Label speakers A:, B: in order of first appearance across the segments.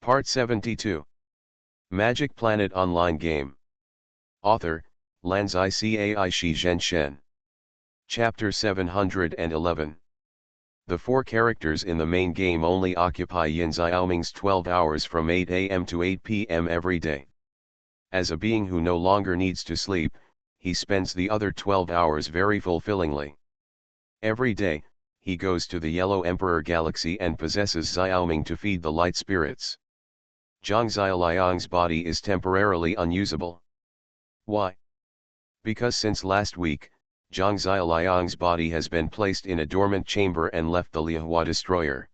A: Part 72. Magic Planet Online Game. Author, Lanzai Cai Shi Zhen Shen. Chapter 711. The four characters in the main game only occupy Yin Xiaoming's 12 hours from 8 AM to 8 PM every day. As a being who no longer needs to sleep, he spends the other 12 hours very fulfillingly. Every day, he goes to the Yellow Emperor Galaxy and possesses Xiaoming to feed the light spirits. Zhang Xiaoliang's body is temporarily unusable. Why? Because since last week, Zhang Xiaoliang's body has been placed in a dormant chamber and left the Liehua destroyer.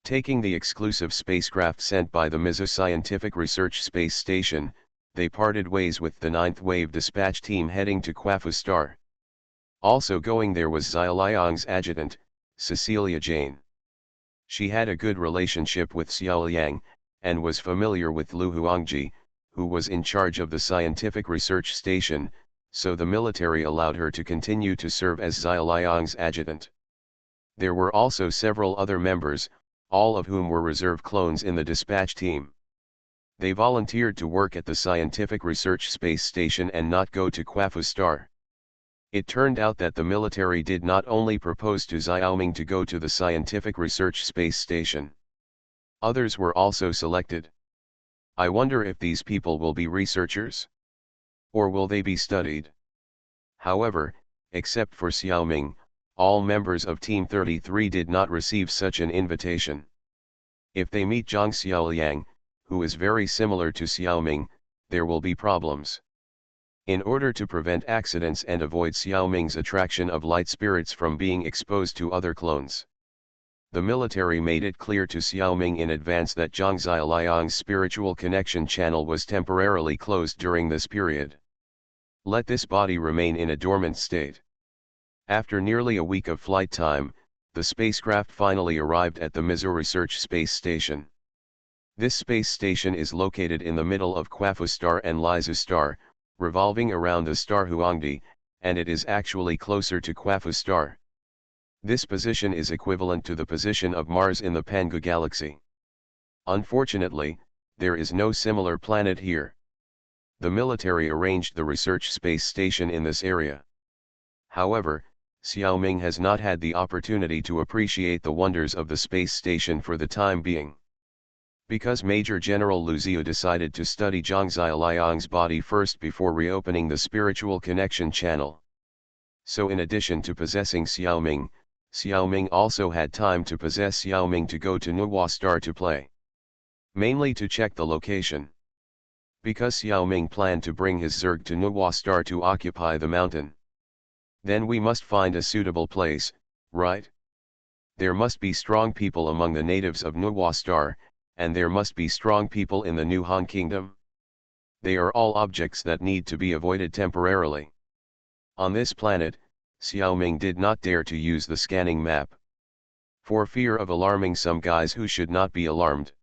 A: Taking the exclusive spacecraft sent by the Mizu Scientific Research Space Station, they parted ways with the 9th Wave dispatch team heading to Quafu Star. Also going there was Xiaoliang's adjutant, Cecilia Jane. She had a good relationship with Xiaoliang, and was familiar with Lu Huangji, who was in charge of the scientific research station, so the military allowed her to continue to serve as Xiaoliang's adjutant. There were also several other members, all of whom were reserve clones in the dispatch team. They volunteered to work at the scientific research space station and not go to Quafu Star. It turned out that the military did not only propose to Xiaoming to go to the scientific research space station. Others were also selected. I wonder if these people will be researchers? Or will they be studied? However, except for Xiaoming, all members of Team 33 did not receive such an invitation. If they meet Zhang Xiaoliang, who is very similar to Xiaoming, there will be problems. In order to prevent accidents and avoid Xiaoming's attraction of light spirits from being exposed to other clones, the military made it clear to Xiaoming in advance that Zhang Xiaoliang's spiritual connection channel was temporarily closed during this period. Let this body remain in a dormant state. After nearly a week of flight time, the spacecraft finally arrived at the Mizu Research Space Station. This space station is located in the middle of Quafu Star and Lizu Star, revolving around the star Huangdi, and it is actually closer to Quafu Star. This position is equivalent to the position of Mars in the Pangu galaxy. Unfortunately, there is no similar planet here. The military arranged the research space station in this area. However, Xiaoming has not had the opportunity to appreciate the wonders of the space station for the time being. Because Major General Lu Ziyu decided to study Zhang Xiaoliang's body first before reopening the spiritual connection channel. So in addition to possessing Xiaoming, Xiaoming also had time to possess Xiaoming to go to Nuwa Star to play. Mainly to check the location. Because Xiaoming planned to bring his Zerg to Nuwa Star to occupy the mountain. Then we must find a suitable place, right? There must be strong people among the natives of Nuwa Star, and there must be strong people in the New Han Kingdom. They are all objects that need to be avoided temporarily. On this planet, Xiaoming did not dare to use the scanning map. For fear of alarming some guys who should not be alarmed.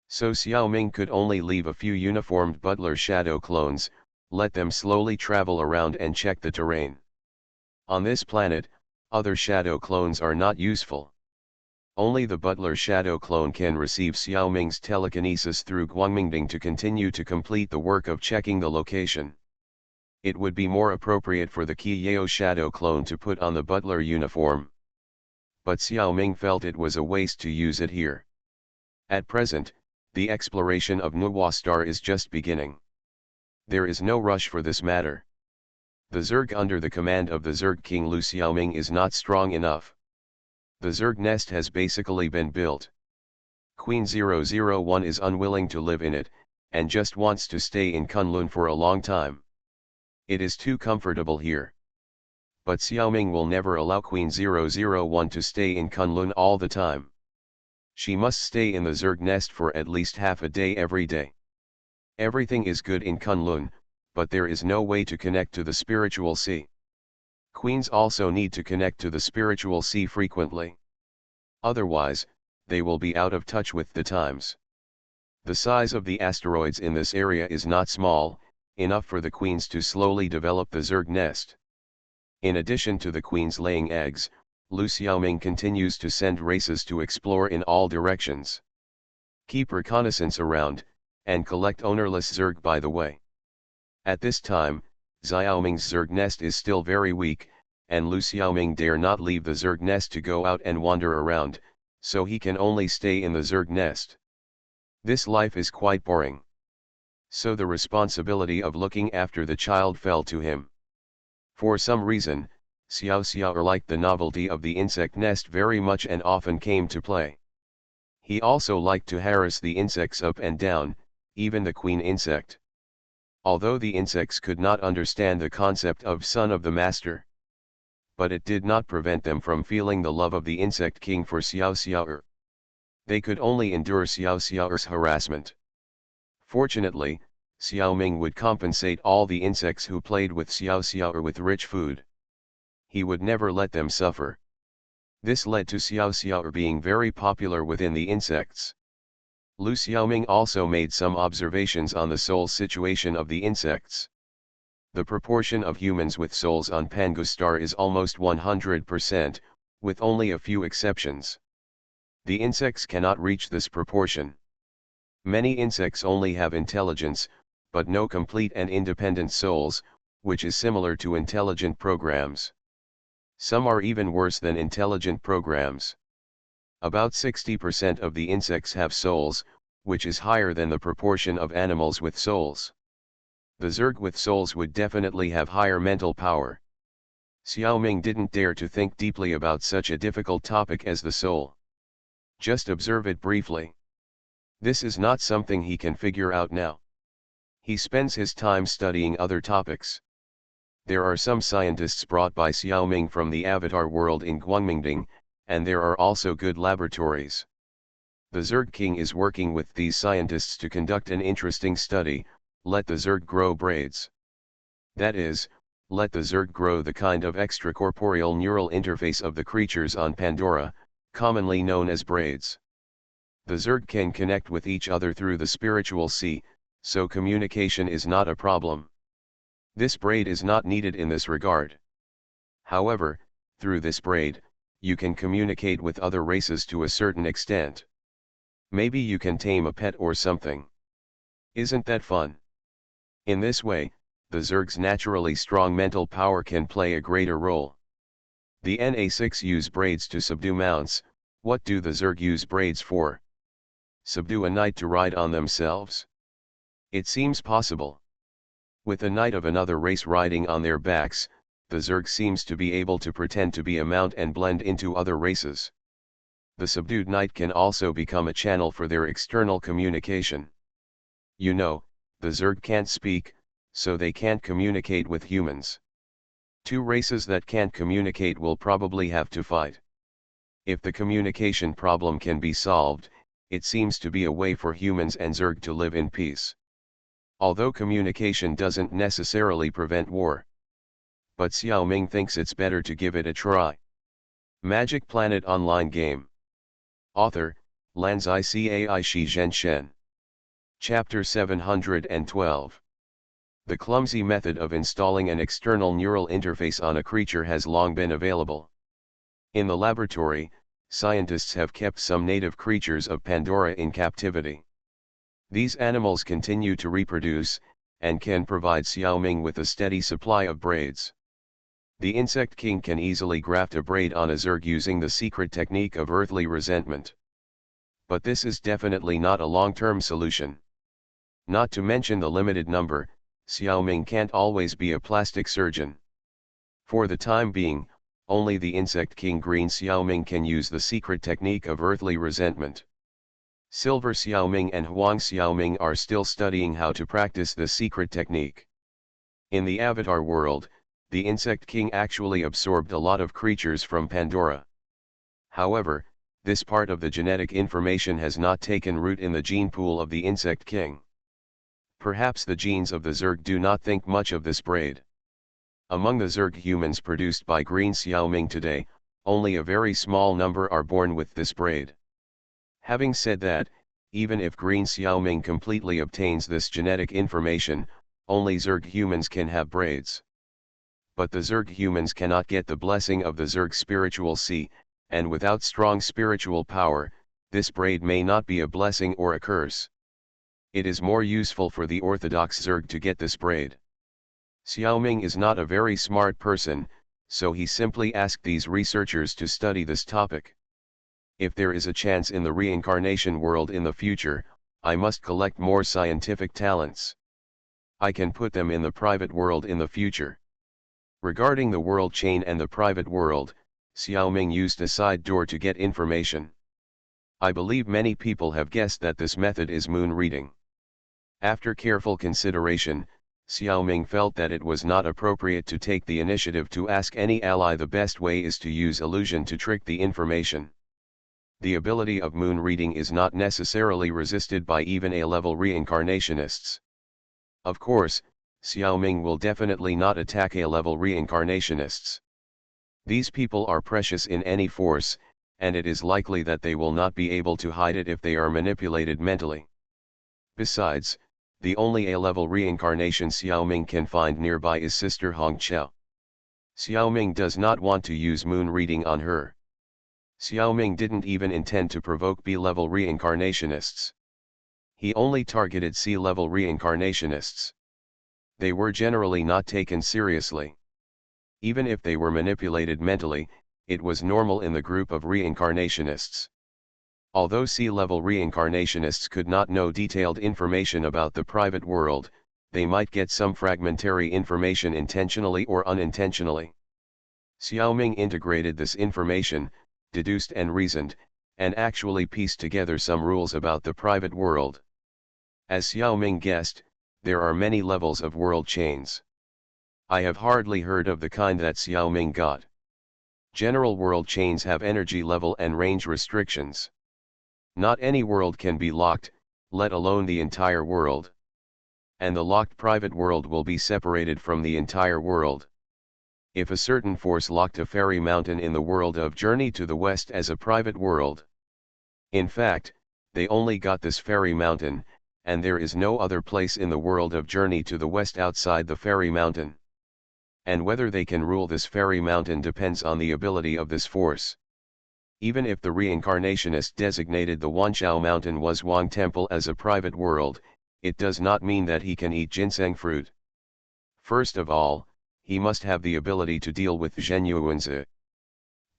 A: So Xiaoming could only leave a few uniformed butler shadow clones, let them slowly travel around and check the terrain. On this planet, other shadow clones are not useful. Only the butler shadow clone can receive Xiaoming's telekinesis through Guangmingding to continue to complete the work of checking the location. It would be more appropriate for the Qi Yao shadow clone to put on the butler uniform. But Xiaoming felt it was a waste to use it here. At present, the exploration of Nuwa Star is just beginning. There is no rush for this matter. The Zerg under the command of the Zerg King Lu Xiaoming is not strong enough. The Zerg nest has basically been built. Queen 001 is unwilling to live in it, and just wants to stay in Kunlun for a long time. It is too comfortable here. But Xiaoming will never allow Queen 001 to stay in Kunlun all the time. She must stay in the Zerg nest for at least half a day every day. Everything is good in Kunlun, but there is no way to connect to the spiritual sea. Queens also need to connect to the spiritual sea frequently. Otherwise, they will be out of touch with the times. The size of the asteroids in this area is not small, enough for the queens to slowly develop the Zerg nest. In addition to the queens laying eggs, Lu Xiaoming continues to send races to explore in all directions. Keep reconnaissance around, and collect ownerless Zerg by the way. At this time, Xiaoming's Zerg nest is still very weak, and Lu Xiaoming dare not leave the Zerg nest to go out and wander around, so he can only stay in the Zerg nest. This life is quite boring. So the responsibility of looking after the child fell to him. For some reason, Xiao Xiao liked the novelty of the insect nest very much and often came to play. He also liked to harass the insects up and down, even the queen insect. Although the insects could not understand the concept of son of the master. But it did not prevent them from feeling the love of the insect king for Xiao Xiao. They could only endure Xiao Xiao's harassment. Fortunately, Xiao Ming would compensate all the insects who played with Xiao Xiao with rich food. He would never let them suffer. This led to Xiao Xiao being very popular within the insects. Lu Xiaoming also made some observations on the soul situation of the insects. The proportion of humans with souls on Pangu star is almost 100%, with only a few exceptions. The insects cannot reach this proportion. Many insects only have intelligence, but no complete and independent souls, which is similar to intelligent programs. Some are even worse than intelligent programs. About 60% of the insects have souls, which is higher than the proportion of animals with souls. The Zerg with souls would definitely have higher mental power. Xiao Ming didn't dare to think deeply about such a difficult topic as the soul. Just observe it briefly. This is not something he can figure out now. He spends his time studying other topics. There are some scientists brought by Xiao Ming from the Avatar world in Guangmingding, and there are also good laboratories. The Zerg King is working with these scientists to conduct an interesting study. Let the Zerg grow braids. That is, let the Zerg grow the kind of extracorporeal neural interface of the creatures on Pandora, commonly known as braids. The Zerg can connect with each other through the spiritual sea, so communication is not a problem. This braid is not needed in this regard. However, through this braid, you can communicate with other races to a certain extent. Maybe you can tame a pet or something. Isn't that fun? In this way, the Zerg's naturally strong mental power can play a greater role. The Na6 use braids to subdue mounts. What do the Zerg use braids for? Subdue a knight to ride on themselves? It seems possible. With a knight of another race riding on their backs, the Zerg seems to be able to pretend to be a mount and blend into other races. The subdued knight can also become a channel for their external communication. You know, the Zerg can't speak, so they can't communicate with humans. Two races that can't communicate will probably have to fight. If the communication problem can be solved, it seems to be a way for humans and Zerg to live in peace. Although communication doesn't necessarily prevent war. But Xiao Ming thinks it's better to give it a try. Magic Planet Online Game. Author, Lanzai Cai Shi Zhen Shen. Chapter 712. The clumsy method of installing an external neural interface on a creature has long been available. In the laboratory, scientists have kept some native creatures of Pandora in captivity. These animals continue to reproduce, and can provide Xiao Ming with a steady supply of braids. The Insect King can easily graft a braid on a Zerg using the secret technique of earthly resentment. But this is definitely not a long-term solution. Not to mention the limited number, Xiao Ming can't always be a plastic surgeon. For the time being, only the Insect King Green Xiao Ming can use the secret technique of earthly resentment. Silver Xiao Ming and Huang Xiao Ming are still studying how to practice this secret technique. In the Avatar world, the Insect King actually absorbed a lot of creatures from Pandora. However, this part of the genetic information has not taken root in the gene pool of the Insect King. Perhaps the genes of the Zerg do not think much of this braid. Among the Zerg humans produced by Green Xiao Ming today, only a very small number are born with this braid. Having said that, even if Green Xiao Ming completely obtains this genetic information, only Zerg humans can have braids. But the Zerg humans cannot get the blessing of the Zerg spiritual sea, and without strong spiritual power, this braid may not be a blessing or a curse. It is more useful for the Orthodox Zerg to get this braid. Xiaoming is not a very smart person, so he simply asked these researchers to study this topic. If there is a chance in the reincarnation world in the future, I must collect more scientific talents. I can put them in the private world in the future. Regarding the world chain and the private world, Xiaoming used a side door to get information. I believe many people have guessed that this method is moon reading. After careful consideration, Xiaoming felt that it was not appropriate to take the initiative to ask any ally. The best way is to use illusion to trick the information. The ability of moon reading is not necessarily resisted by even A-level reincarnationists. Of course, Xiaoming will definitely not attack A-level reincarnationists. These people are precious in any force, and it is likely that they will not be able to hide it if they are manipulated mentally. Besides, the only A-level reincarnation Xiaoming can find nearby is Sister Hongqiao. Xiaoming does not want to use moon reading on her. Xiaoming didn't even intend to provoke B-level reincarnationists. He only targeted C-level reincarnationists. They were generally not taken seriously. Even if they were manipulated mentally, it was normal in the group of reincarnationists. Although C-level reincarnationists could not know detailed information about the private world, they might get some fragmentary information intentionally or unintentionally. Xiaoming integrated this information, deduced and reasoned, and actually pieced together some rules about the private world. As Xiaoming guessed, there are many levels of world chains. I have hardly heard of the kind that Xiaoming got. General world chains have energy level and range restrictions. Not any world can be locked, let alone the entire world. And the locked private world will be separated from the entire world. If a certain force locked a fairy mountain in the world of Journey to the West as a private world. In fact, they only got this fairy mountain, and there is no other place in the world of Journey to the West outside the fairy mountain. And whether they can rule this fairy mountain depends on the ability of this force. Even if the reincarnationist designated the Wanshao mountain was Wang Temple as a private world, it does not mean that he can eat ginseng fruit. First of all, he must have the ability to deal with Zhenyuanzi.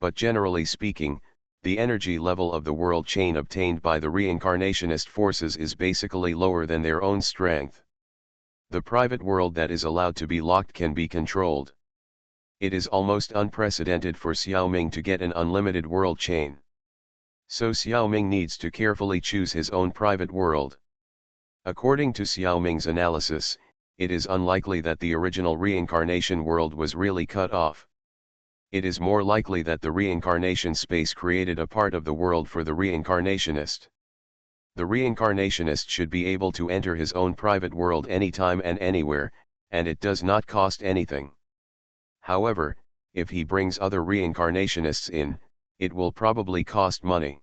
A: But generally speaking, the energy level of the world chain obtained by the reincarnationist forces is basically lower than their own strength. The private world that is allowed to be locked can be controlled. It is almost unprecedented for Xiaoming to get an unlimited world chain. So Xiaoming needs to carefully choose his own private world. According to Xiaoming's analysis, it is unlikely that the original reincarnation world was really cut off. It is more likely that the reincarnation space created a part of the world for the reincarnationist. The reincarnationist should be able to enter his own private world anytime and anywhere, and it does not cost anything. However, if he brings other reincarnationists in, it will probably cost money.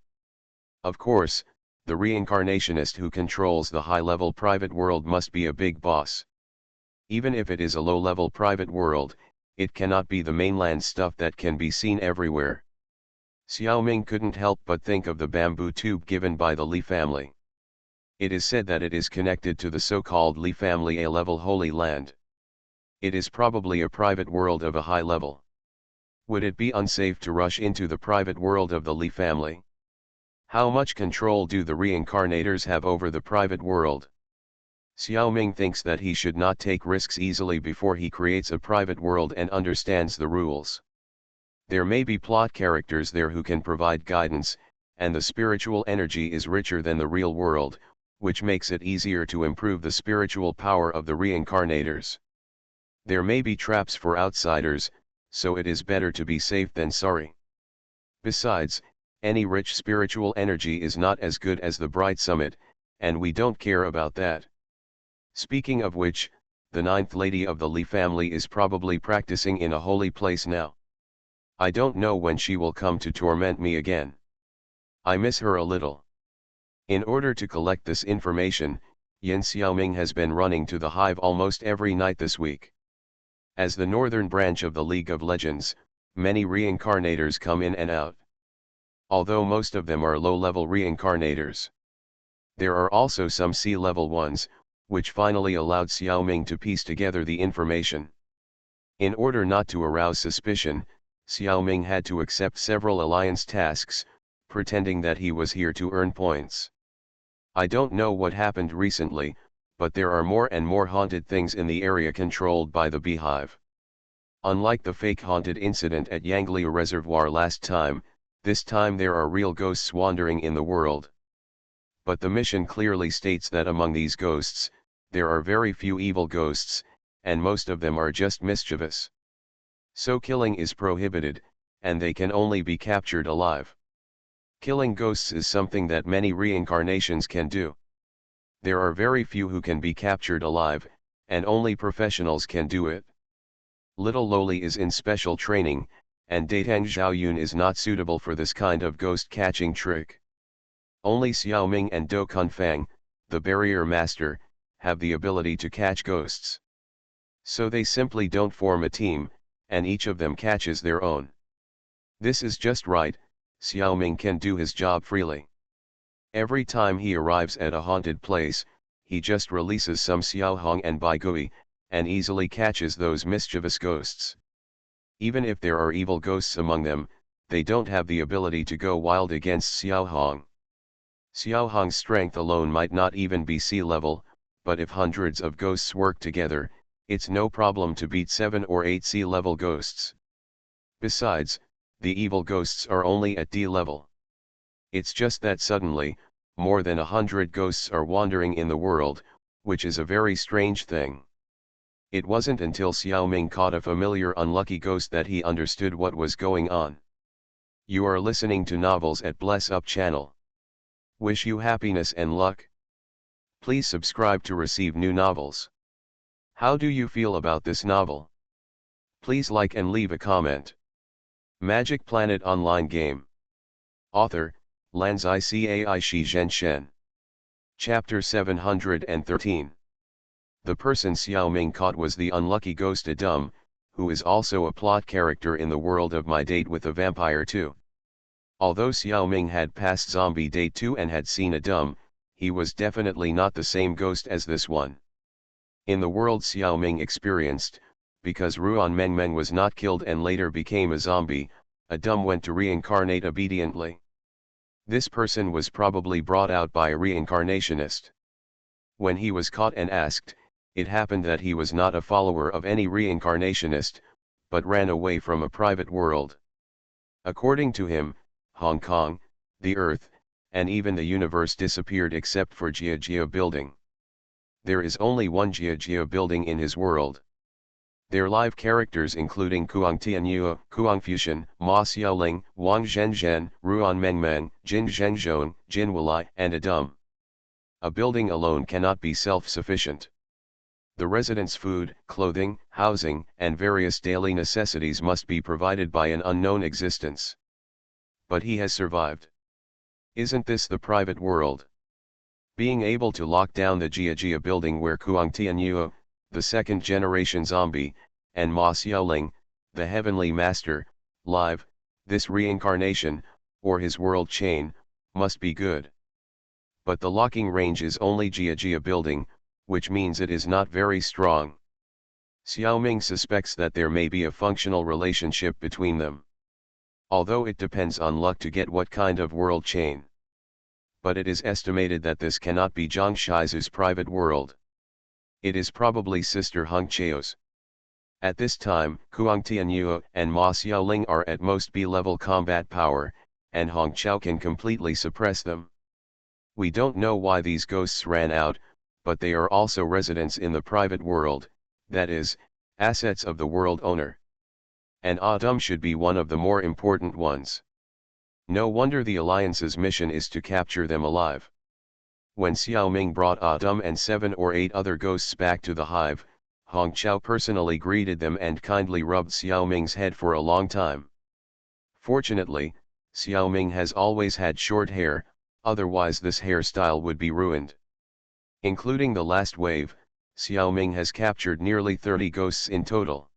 A: Of course, the reincarnationist who controls the high-level private world must be a big boss. Even if it is a low-level private world, it cannot be the mainland stuff that can be seen everywhere. Xiaoming couldn't help but think of the bamboo tube given by the Li family. It is said that it is connected to the so-called Li family A-level Holy Land. It is probably a private world of a high level. Would it be unsafe to rush into the private world of the Li family? How much control do the reincarnators have over the private world? Xiaoming thinks that he should not take risks easily before he creates a private world and understands the rules. There may be plot characters there who can provide guidance, and the spiritual energy is richer than the real world, which makes it easier to improve the spiritual power of the reincarnators. There may be traps for outsiders, so it is better to be safe than sorry. Besides, any rich spiritual energy is not as good as the bright summit, and we don't care about that. Speaking of which, the ninth lady of the Li family is probably practicing in a holy place now. I don't know when she will come to torment me again. I miss her a little. In order to collect this information, Yin Xiaoming has been running to the hive almost every night this week. As the northern branch of the League of Legends, many reincarnators come in and out. although most of them are low-level reincarnators. There are also some sea-level ones, which finally allowed Xiaoming to piece together the information. In order not to arouse suspicion, Xiaoming had to accept several alliance tasks, pretending that he was here to earn points. I don't know what happened recently, but there are more and more haunted things in the area controlled by the Beehive. Unlike the fake haunted incident at Yangli Reservoir last time, this time there are real ghosts wandering in the world. But the mission clearly states that among these ghosts, there are very few evil ghosts, and most of them are just mischievous. So killing is prohibited, and they can only be captured alive. Killing ghosts is something that many reincarnations can do. There are very few who can be captured alive, and only professionals can do it. Little Loli is in special training, and Datang Xiaoyun is not suitable for this kind of ghost catching trick. Only Xiaoming and Do Kunfang, the barrier master, have the ability to catch ghosts. So they simply don't form a team, and each of them catches their own. This is just right. Xiaoming can do his job freely. Every time he arrives at a haunted place, he just releases some Xiaohong and Baigui, and easily catches those mischievous ghosts. Even if there are evil ghosts among them, they don't have the ability to go wild against Xiaohong. Xiaohong's strength alone might not even be sea level, but if hundreds of ghosts work together, it's no problem to beat 7 or 8 sea level ghosts. Besides, the evil ghosts are only at D level. It's just that suddenly, more than 100 ghosts are wandering in the world, which is a very strange thing. It wasn't until Xiaoming caught a familiar unlucky ghost that he understood what was going on. You are listening to Novels at Bless Up channel. Wish you happiness and luck. Please subscribe to receive new novels. How do you feel about this novel? Please like and leave a comment. Magic Planet Online Game. Author, Lanzai Cai Shi Zhen Shen. Chapter 713. The person Xiaoming caught was the unlucky ghost Adam, who is also a plot character in the world of My Date with a Vampire 2. Although Xiaoming had passed Zombie Date 2 and had seen Adam, he was definitely not the same ghost as this one. In the world Xiaoming experienced, because Ruan Mengmeng was not killed and later became a zombie, Adam went to reincarnate obediently. This person was probably brought out by a reincarnationist. When he was caught and asked, it happened that he was not a follower of any reincarnationist, but ran away from a private world. According to him, Hong Kong, the Earth, and even the universe disappeared except for Jia building. There is only one Jia building in his world. Their live characters including Kuang Tianyue, Kuang Fuxian, Ma Xiaoling, Wang Zhenzhen, Ruan Mengmeng, Jin Zhengzhong, Jin Wulai, and Adam. A building alone cannot be self-sufficient. The residents' food, clothing, housing, and various daily necessities must be provided by an unknown existence. But he has survived. Isn't this the private world? Being able to lock down the Jia building where Kuang Tianyue, the second-generation zombie, and Ma Xiaoling, the heavenly master, live, this reincarnation, or his world chain, must be good. But the locking range is only Jia building, which means it is not very strong. Xiaoming suspects that there may be a functional relationship between them. Although it depends on luck to get what kind of world chain. But it is estimated that this cannot be Zhang Shizu's private world. It is probably Sister Hung Cheo's. At this time, Kuang Tianyue and Ma Xiaoling are at most B-level combat power, and Hong Chao can completely suppress them. We don't know why these ghosts ran out, but they are also residents in the private world, that is, assets of the world owner. And Adam should be one of the more important ones. No wonder the Alliance's mission is to capture them alive. When Xiaoming brought Adam and 7 or 8 other ghosts back to the hive, Hong Chao personally greeted them and kindly rubbed Xiaoming's head for a long time. Fortunately, Xiaoming has always had short hair, otherwise this hairstyle would be ruined. Including the last wave, Xiaoming has captured nearly 30 ghosts in total.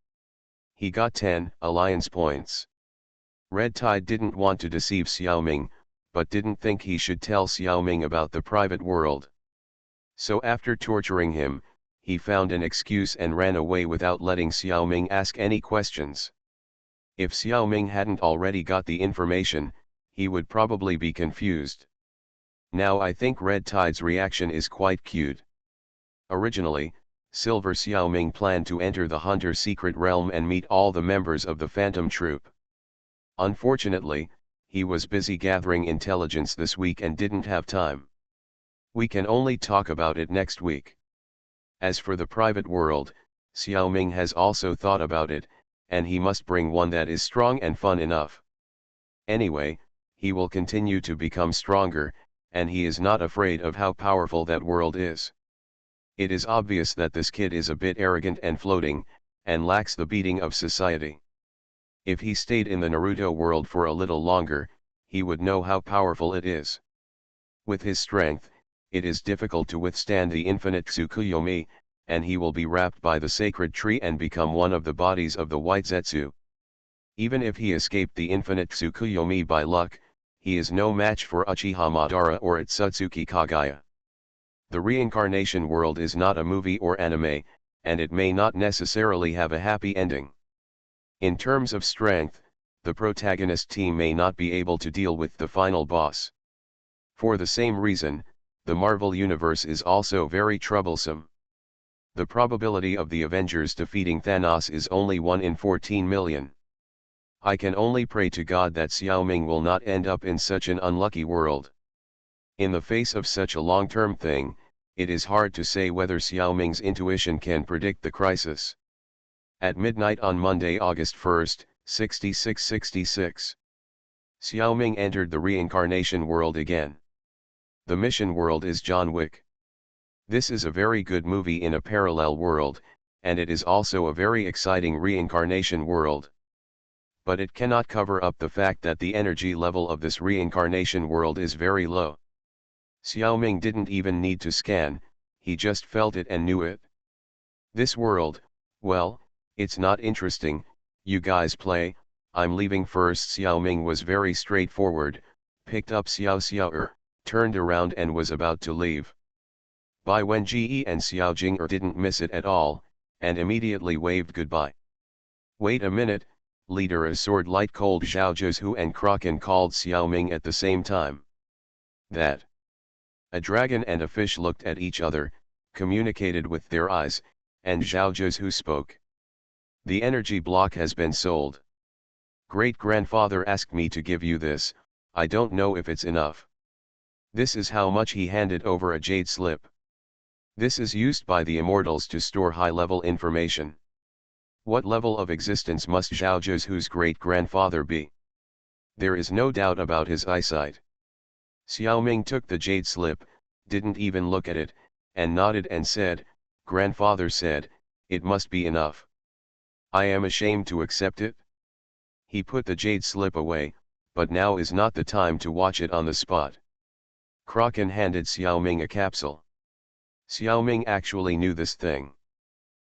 A: He got 10 alliance points. Red Tide didn't want to deceive Xiaoming, but didn't think he should tell Xiaoming about the private world. So after torturing him, he found an excuse and ran away without letting Xiaoming ask any questions. If Xiaoming hadn't already got the information, he would probably be confused. Now I think Red Tide's reaction is quite cute. Originally, Silver Xiaoming planned to enter the Hunter secret realm and meet all the members of the Phantom Troop. Unfortunately, he was busy gathering intelligence this week and didn't have time. We can only talk about it next week. As for the private world, Xiaoming has also thought about it, and he must bring one that is strong and fun enough. Anyway, he will continue to become stronger, and he is not afraid of how powerful that world is. It is obvious that this kid is a bit arrogant and floating, and lacks the beating of society. If he stayed in the Naruto world for a little longer, he would know how powerful it is. With his strength, it is difficult to withstand the infinite Tsukuyomi, and he will be wrapped by the sacred tree and become one of the bodies of the White Zetsu. Even if he escaped the infinite Tsukuyomi by luck, he is no match for Uchiha Madara or Otsutsuki Kagaya. The reincarnation world is not a movie or anime, and it may not necessarily have a happy ending. In terms of strength, the protagonist team may not be able to deal with the final boss. For the same reason, the Marvel Universe is also very troublesome. The probability of the Avengers defeating Thanos is only 1 in 14 million. I can only pray to God that Xiaoming will not end up in such an unlucky world. In the face of such a long-term thing, it is hard to say whether Xiaoming's intuition can predict the crisis. At midnight on Monday, August 1st, 6666. Xiaoming entered the reincarnation world again. The mission world is John Wick. This is a very good movie in a parallel world, and it is also a very exciting reincarnation world. But it cannot cover up the fact that the energy level of this reincarnation world is very low. Xiaoming didn't even need to scan, he just felt it and knew it. This world, well, it's not interesting, you guys play, I'm leaving first. Xiaoming was very straightforward, picked up Xiao Xiao turned around and was about to leave. Bai Wenjie and Xiao Jing'er didn't miss it at all, and immediately waved goodbye. Wait a minute, leader of Sword Light Cold Zhao Zhuzhu and Kraken called Xiaoming at the same time. That. A dragon and a fish looked at each other, communicated with their eyes, and Zhao Zhuzhu spoke. The energy block has been sold. Great-grandfather asked me to give you this, I don't know if it's enough. This is how much. He handed over a jade slip. This is used by the immortals to store high-level information. What level of existence must Zhao Zhuzhu's great-grandfather be? There is no doubt about his eyesight. Xiaoming took the jade slip, didn't even look at it, and nodded and said, "Grandfather said, it must be enough. I am ashamed to accept it." He put the jade slip away, but now is not the time to watch it on the spot. Kraken handed Xiaoming a capsule. Xiaoming actually knew this thing.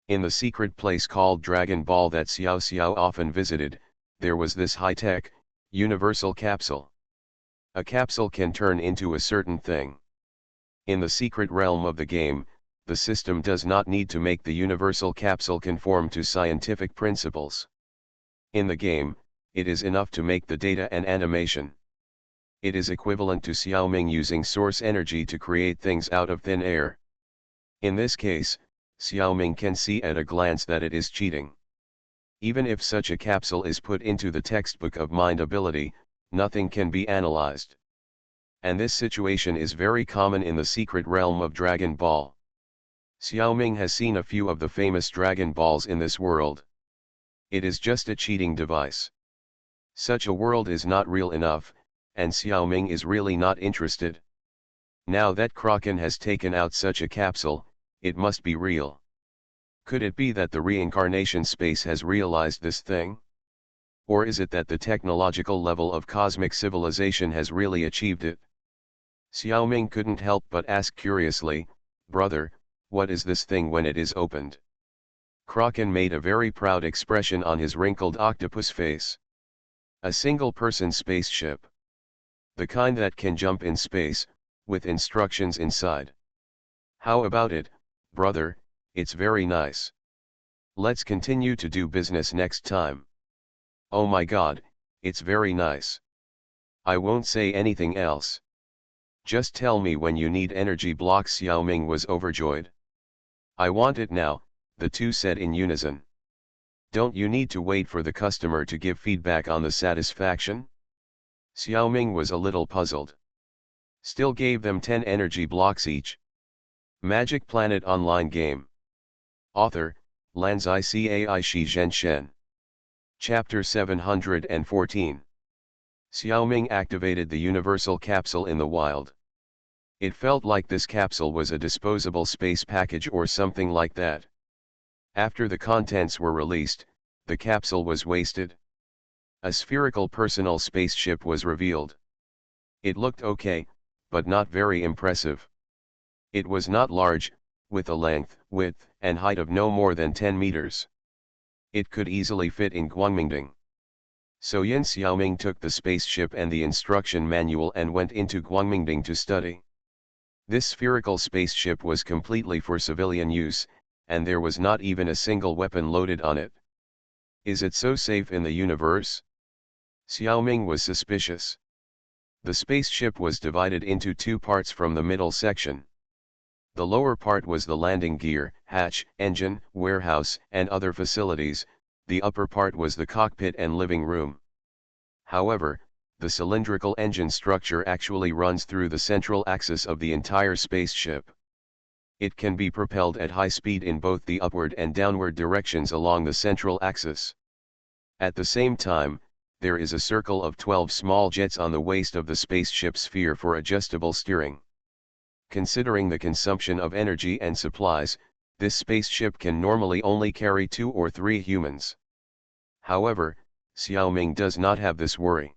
A: In the secret place called Dragon Ball that Xiao Xiao often visited, there was this high-tech, universal capsule. A capsule can turn into a certain thing. In the secret realm of the game, the system does not need to make the universal capsule conform to scientific principles. In the game, it is enough to make the data and animation. It is equivalent to Xiaoming using source energy to create things out of thin air. In this case, Xiaoming can see at a glance that it is cheating. Even if such a capsule is put into the textbook of mind ability, nothing can be analyzed. And this situation is very common in the secret realm of Dragon Ball. Xiaoming has seen a few of the famous Dragon Balls in this world. It is just a cheating device. Such a world is not real enough, and Xiaoming is really not interested. Now that Kraken has taken out such a capsule, it must be real. Could it be that the reincarnation space has realized this thing? Or is it that the technological level of cosmic civilization has really achieved it? Xiaoming couldn't help but ask curiously, "Brother, what is this thing when it is opened?" Kraken made a very proud expression on his wrinkled octopus face. A single-person spaceship. The kind that can jump in space, with instructions inside. How about it, brother? It's very nice. Let's continue to do business next time. Oh my god, it's very nice. I won't say anything else. Just tell me when you need energy blocks. Xiao Ming was overjoyed. I want it now, the two said in unison. Don't you need to wait for the customer to give feedback on the satisfaction? Xiao Ming was a little puzzled. Still gave them 10 energy blocks each. Magic Planet Online Game. Author, Lanzai Cai Shi Zhen Shen. Chapter 714. Xiao Ming activated the universal capsule in the wild. It felt like this capsule was a disposable space package or something like that. After the contents were released, the capsule was wasted. A spherical personal spaceship was revealed. It looked okay, but not very impressive. It was not large, with a length, width, and height of no more than 10 meters. It could easily fit in Guangmingding. So Yin Xiaoming took the spaceship and the instruction manual and went into Guangmingding to study. This spherical spaceship was completely for civilian use, and there was not even a single weapon loaded on it. Is it so safe in the universe? Xiaoming was suspicious. The spaceship was divided into two parts from the middle section. The lower part was the landing gear, hatch, engine, warehouse, and other facilities. The upper part was the cockpit and living room. However, the cylindrical engine structure actually runs through the central axis of the entire spaceship. It can be propelled at high speed in both the upward and downward directions along the central axis. At the same time, there is a circle of 12 small jets on the waist of the spaceship sphere for adjustable steering. Considering the consumption of energy and supplies, this spaceship can normally only carry 2 or 3 humans. However, Xiaoming does not have this worry.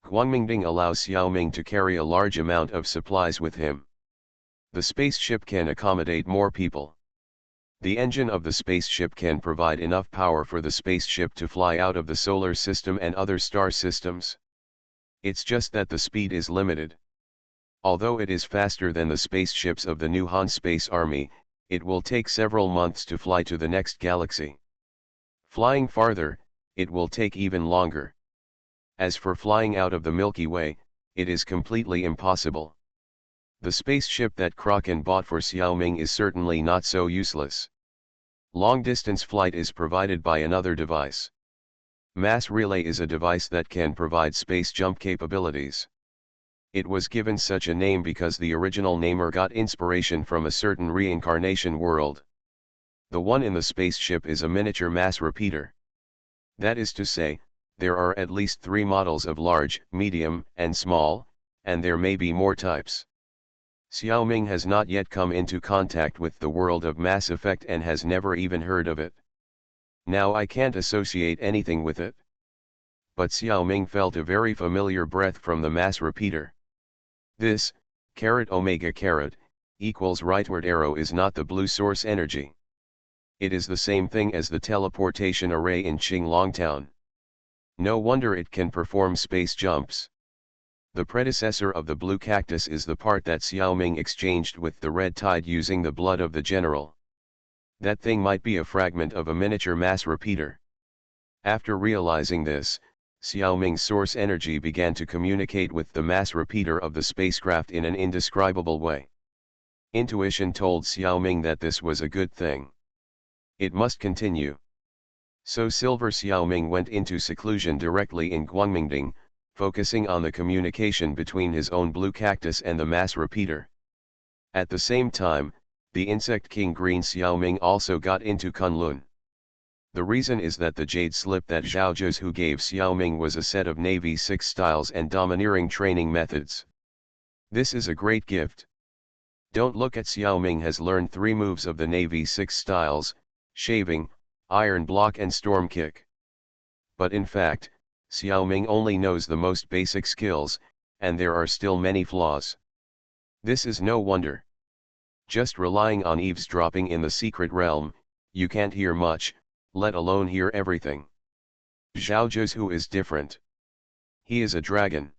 A: Guangmingding allows Xiaoming to carry a large amount of supplies with him. The spaceship can accommodate more people. The engine of the spaceship can provide enough power for the spaceship to fly out of the solar system and other star systems. It's just that the speed is limited. Although it is faster than the spaceships of the new Han Space Army, it will take several months to fly to the next galaxy. Flying farther, it will take even longer. As for flying out of the Milky Way, it is completely impossible. The spaceship that Kraken bought for Xiaoming is certainly not so useless. Long-distance flight is provided by another device. Mass Relay is a device that can provide space jump capabilities. It was given such a name because the original namer got inspiration from a certain reincarnation world. The one in the spaceship is a miniature mass repeater. That is to say, there are at least 3 models of large, medium, and small, and there may be more types. Xiaoming has not yet come into contact with the world of Mass Effect and has never even heard of it. Now I can't associate anything with it. But Xiaoming felt a very familiar breath from the mass repeater. This, caret omega caret, equals rightward arrow is not the blue source energy. It is the same thing as the teleportation array in Qinglong Town. No wonder it can perform space jumps. The predecessor of the blue cactus is the part that Xiaoming exchanged with the red tide using the blood of the general. That thing might be a fragment of a miniature mass repeater. After realizing this, Xiaoming's source energy began to communicate with the mass repeater of the spacecraft in an indescribable way. Intuition told Xiaoming that this was a good thing. It must continue. So Silver Xiaoming went into seclusion directly in Guangmingding, focusing on the communication between his own blue cactus and the mass repeater. At the same time, the insect king Green Xiaoming also got into Kunlun. The reason is that the jade slip that Zhao Zhu gave Xiaoming was a set of Navy 6 styles and domineering training methods. This is a great gift. Don't look at Xiaoming has learned 3 moves of the Navy 6 styles, shaving, iron block and storm kick. But in fact, Xiaoming only knows the most basic skills, and there are still many flaws. This is no wonder. Just relying on eavesdropping in the secret realm, you can't hear much, let alone hear everything. Zhao Zhu is different. He is a dragon.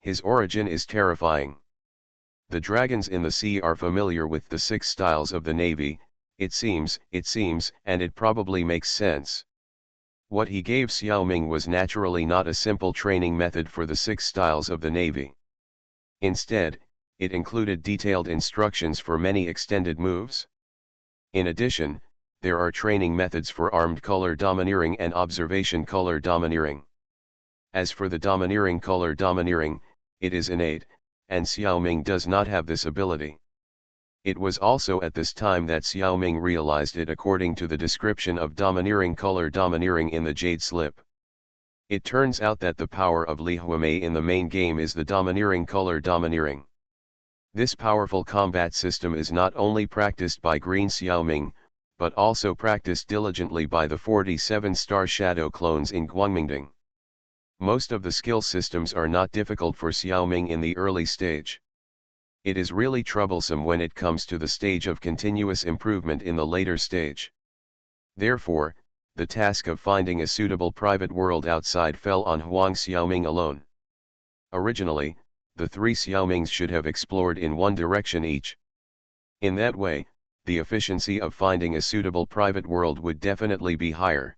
A: His origin is terrifying. The dragons in the sea are familiar with the 6 styles of the Navy, it seems, and it probably makes sense. What he gave Xiao Ming was naturally not a simple training method for the 6 styles of the Navy. Instead, it included detailed instructions for many extended moves. In addition, there are training methods for armed color domineering and observation color domineering. As for the domineering color domineering, it is innate, and Xiao Ming does not have this ability. It was also at this time that Xiao Ming realized it according to the description of domineering color domineering in the Jade Slip. It turns out that the power of Li Huamei in the main game is the domineering color domineering. This powerful combat system is not only practiced by Green Xiao Ming, but also practiced diligently by the 47-star Shadow clones in Guangmingding. Most of the skill systems are not difficult for Xiao Ming in the early stage. It is really troublesome when it comes to the stage of continuous improvement in the later stage. Therefore, the task of finding a suitable private world outside fell on Huang Xiaoming alone. Originally, the 3 Xiaomings should have explored in one direction each. In that way, the efficiency of finding a suitable private world would definitely be higher.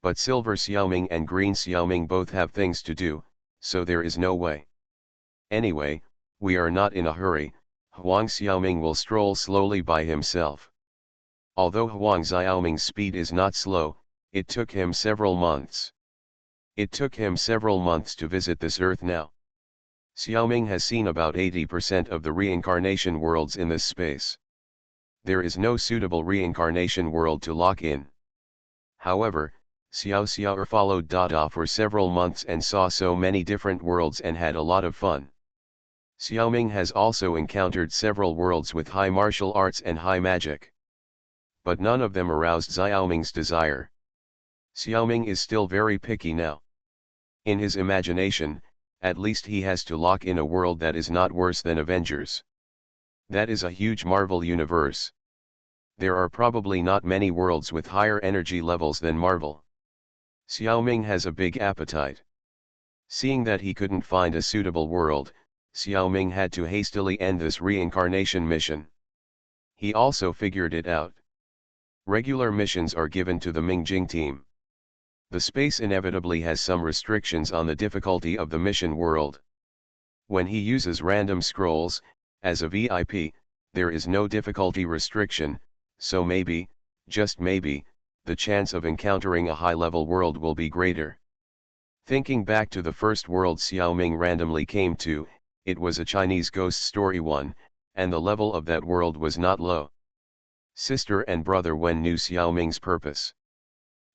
A: But Silver Xiaoming and Green Xiaoming both have things to do, so there is no way. Anyway, we are not in a hurry, Huang Xiaoming will stroll slowly by himself. Although Huang Xiaoming's speed is not slow, it took him several months. It took him several months to visit this earth now. Xiaoming has seen about 80% of the reincarnation worlds in this space. There is no suitable reincarnation world to lock in. However, Xiao Xiao followed Dada for several months and saw so many different worlds and had a lot of fun. Xiaoming has also encountered several worlds with high martial arts and high magic. But none of them aroused Xiaoming's desire. Xiaoming is still very picky now. In his imagination, at least he has to lock in a world that is not worse than Avengers. That is a huge Marvel universe. There are probably not many worlds with higher energy levels than Marvel. Xiaoming has a big appetite. Seeing that he couldn't find a suitable world, Xiaoming had to hastily end this reincarnation mission. He also figured it out. Regular missions are given to the Mingjing team. The space inevitably has some restrictions on the difficulty of the mission world. When he uses random scrolls, as a VIP, there is no difficulty restriction, so maybe, just maybe, the chance of encountering a high-level world will be greater. Thinking back to the first world Xiaoming randomly came to, it was a Chinese ghost story one, and the level of that world was not low. Sister and brother Wen knew Xiaoming's purpose.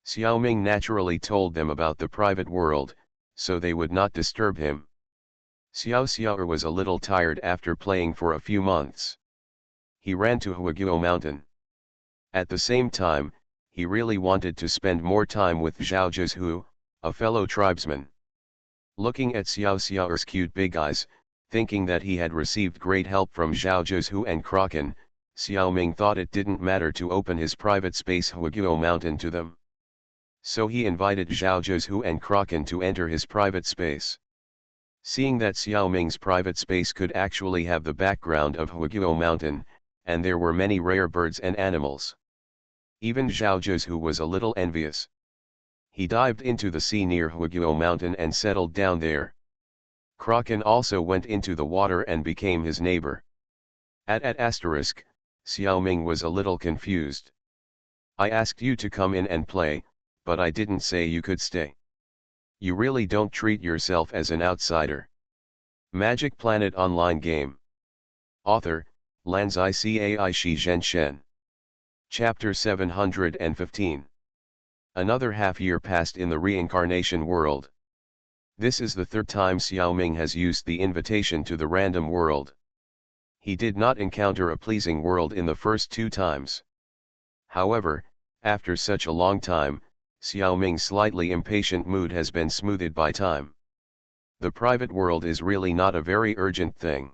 A: Xiaoming naturally told them about the private world, so they would not disturb him. Xiao Xiao was a little tired after playing for a few months. He ran to Huaguo Mountain. At the same time, he really wanted to spend more time with Zhao Zhizhu, a fellow tribesman. Looking at Xiao Xiao's cute big eyes, thinking that he had received great help from Zhao Zhizhu and Kraken, Xiaoming thought it didn't matter to open his private space Huaguo Mountain to them. So he invited Zhao Zhizhu and Kraken to enter his private space. Seeing that Xiaoming's private space could actually have the background of Huaguo Mountain, and there were many rare birds and animals. Even Zhao Zhizhu was a little envious. He dived into the sea near Huaguo Mountain and settled down there. Kraken also went into the water and became his neighbor. At asterisk, Xiaoming was a little confused. I asked you to come in and play, but I didn't say you could stay. You really don't treat yourself as an outsider. Magic Planet Online Game. Author, Lanzai Cai Shi Zhen Shen. Chapter 715. Another half-year passed in the reincarnation world. This is the 3rd time Xiaoming has used the invitation to the random world. He did not encounter a pleasing world in the first 2 times. However, after such a long time, Xiaoming's slightly impatient mood has been smoothed by time. The private world is really not a very urgent thing.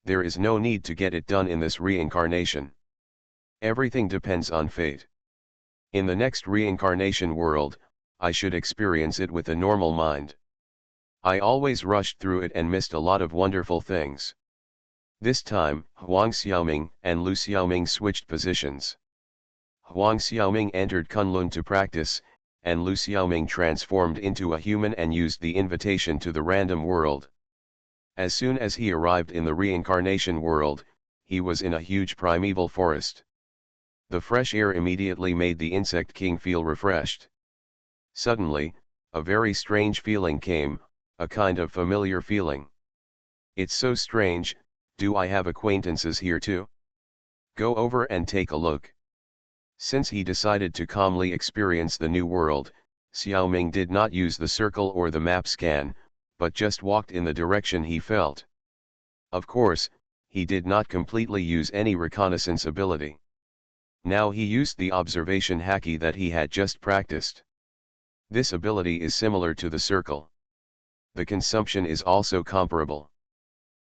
A: There is no need to get it done in this reincarnation. Everything depends on fate. In the next reincarnation world, I should experience it with a normal mind. I always rushed through it and missed a lot of wonderful things. This time, Huang Xiaoming and Lu Xiaoming switched positions. Huang Xiaoming entered Kunlun to practice, and Lu Xiaoming transformed into a human and used the invitation to the random world. As soon as he arrived in the reincarnation world, he was in a huge primeval forest. The fresh air immediately made the insect king feel refreshed. Suddenly, a very strange feeling came, a kind of familiar feeling. It's so strange, do I have acquaintances here too? Go over and take a look. Since he decided to calmly experience the new world, Xiaoming did not use the circle or the map scan, but just walked in the direction he felt. Of course, he did not completely use any reconnaissance ability. Now he used the observation haki that he had just practiced. This ability is similar to the circle. The consumption is also comparable.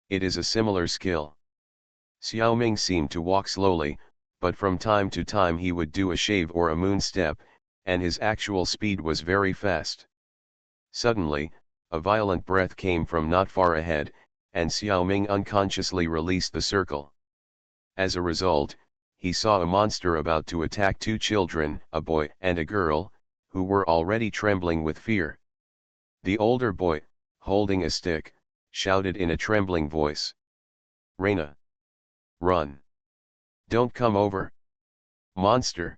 A: It is a similar skill. Xiaoming seemed to walk slowly, but from time to time he would do a shave or a moon step, and his actual speed was very fast. Suddenly, a violent breath came from not far ahead, and Xiaoming unconsciously released the circle. As a result, he saw a monster about to attack two children, a boy and a girl, who were already trembling with fear. The older boy, holding a stick, shouted in a trembling voice. "Reina! Run! Don't come over! Monster!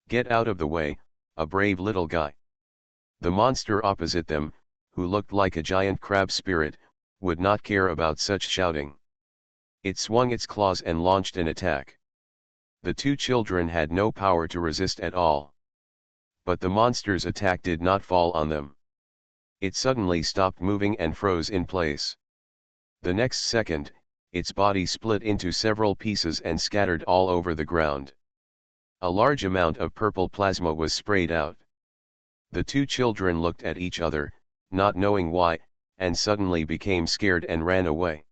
A: Get out of the way, a brave little guy!" The monster opposite them, who looked like a giant crab spirit, would not care about such shouting. It swung its claws and launched an attack. The two children had no power to resist at all. But the monster's attack did not fall on them. It suddenly stopped moving and froze in place. The next second, its body split into several pieces and scattered all over the ground. A large amount of purple plasma was sprayed out. The two children looked at each other, not knowing why, and suddenly became scared and ran away.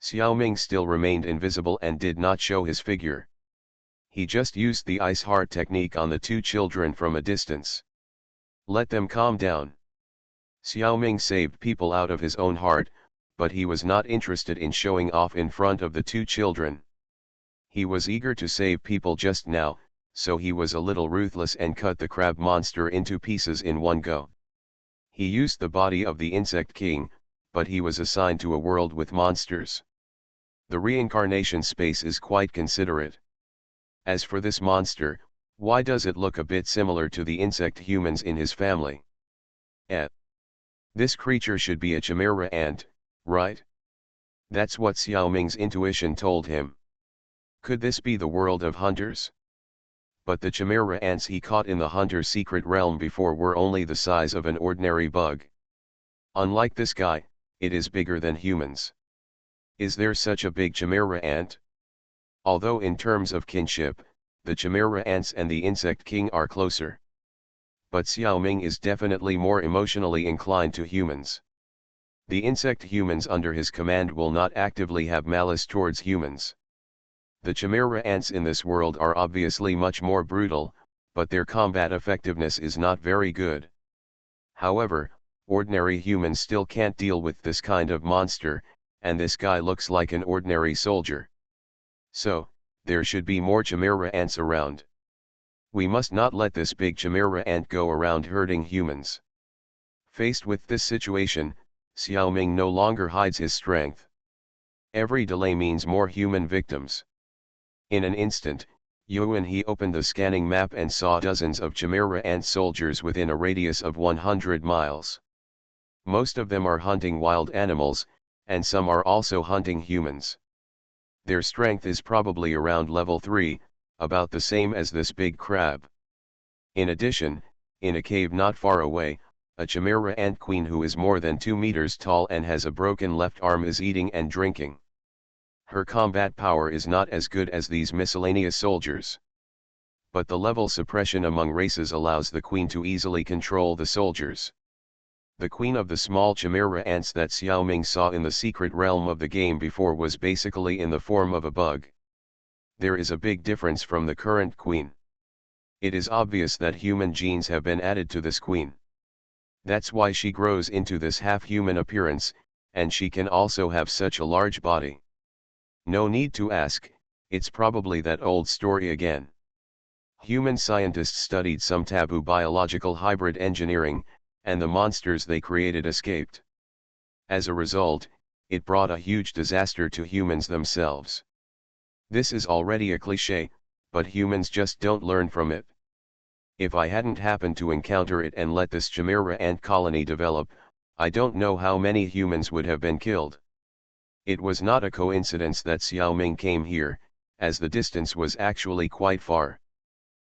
A: Xiaoming still remained invisible and did not show his figure. He just used the ice heart technique on the two children from a distance. Let them calm down. Xiaoming saved people out of his own heart, but he was not interested in showing off in front of the two children. He was eager to save people just now, so he was a little ruthless and cut the crab monster into pieces in one go. He used the body of the insect king, but he was assigned to a world with monsters. The reincarnation space is quite considerate. As for this monster, why does it look a bit similar to the insect humans in his family? This creature should be a chimera ant, right? That's what Xiaoming's intuition told him. Could this be the world of hunters? But the chimera ants he caught in the hunter's secret realm before were only the size of an ordinary bug. Unlike this guy, it is bigger than humans. Is there such a big chimera ant? Although in terms of kinship, the chimera ants and the insect king are closer. But Xiaoming is definitely more emotionally inclined to humans. The insect humans under his command will not actively have malice towards humans. The chimera ants in this world are obviously much more brutal, but their combat effectiveness is not very good. However, ordinary humans still can't deal with this kind of monster, and this guy looks like an ordinary soldier. So, there should be more chimera ants around. We must not let this big chimera ant go around hurting humans. Faced with this situation, Xiaoming no longer hides his strength. Every delay means more human victims. In an instant, Yuan he opened the scanning map and saw dozens of chimera ant soldiers within a radius of 100 miles. Most of them are hunting wild animals, and some are also hunting humans. Their strength is probably around level 3, about the same as this big crab. In addition, in a cave not far away, a chimera ant queen who is more than 2 meters tall and has a broken left arm is eating and drinking. Her combat power is not as good as these miscellaneous soldiers. But the level suppression among races allows the queen to easily control the soldiers. The queen of the small chimera ants that Xiaoming saw in the secret realm of the game before was basically in the form of a bug. There is a big difference from the current queen. It is obvious that human genes have been added to this queen. That's why she grows into this half-human appearance, and she can also have such a large body. No need to ask, it's probably that old story again. Human scientists studied some taboo biological hybrid engineering, and the monsters they created escaped. As a result, it brought a huge disaster to humans themselves. This is already a cliché, but humans just don't learn from it. If I hadn't happened to encounter it and let this Chimera ant colony develop, I don't know how many humans would have been killed. It was not a coincidence that Xiaoming came here, as the distance was actually quite far.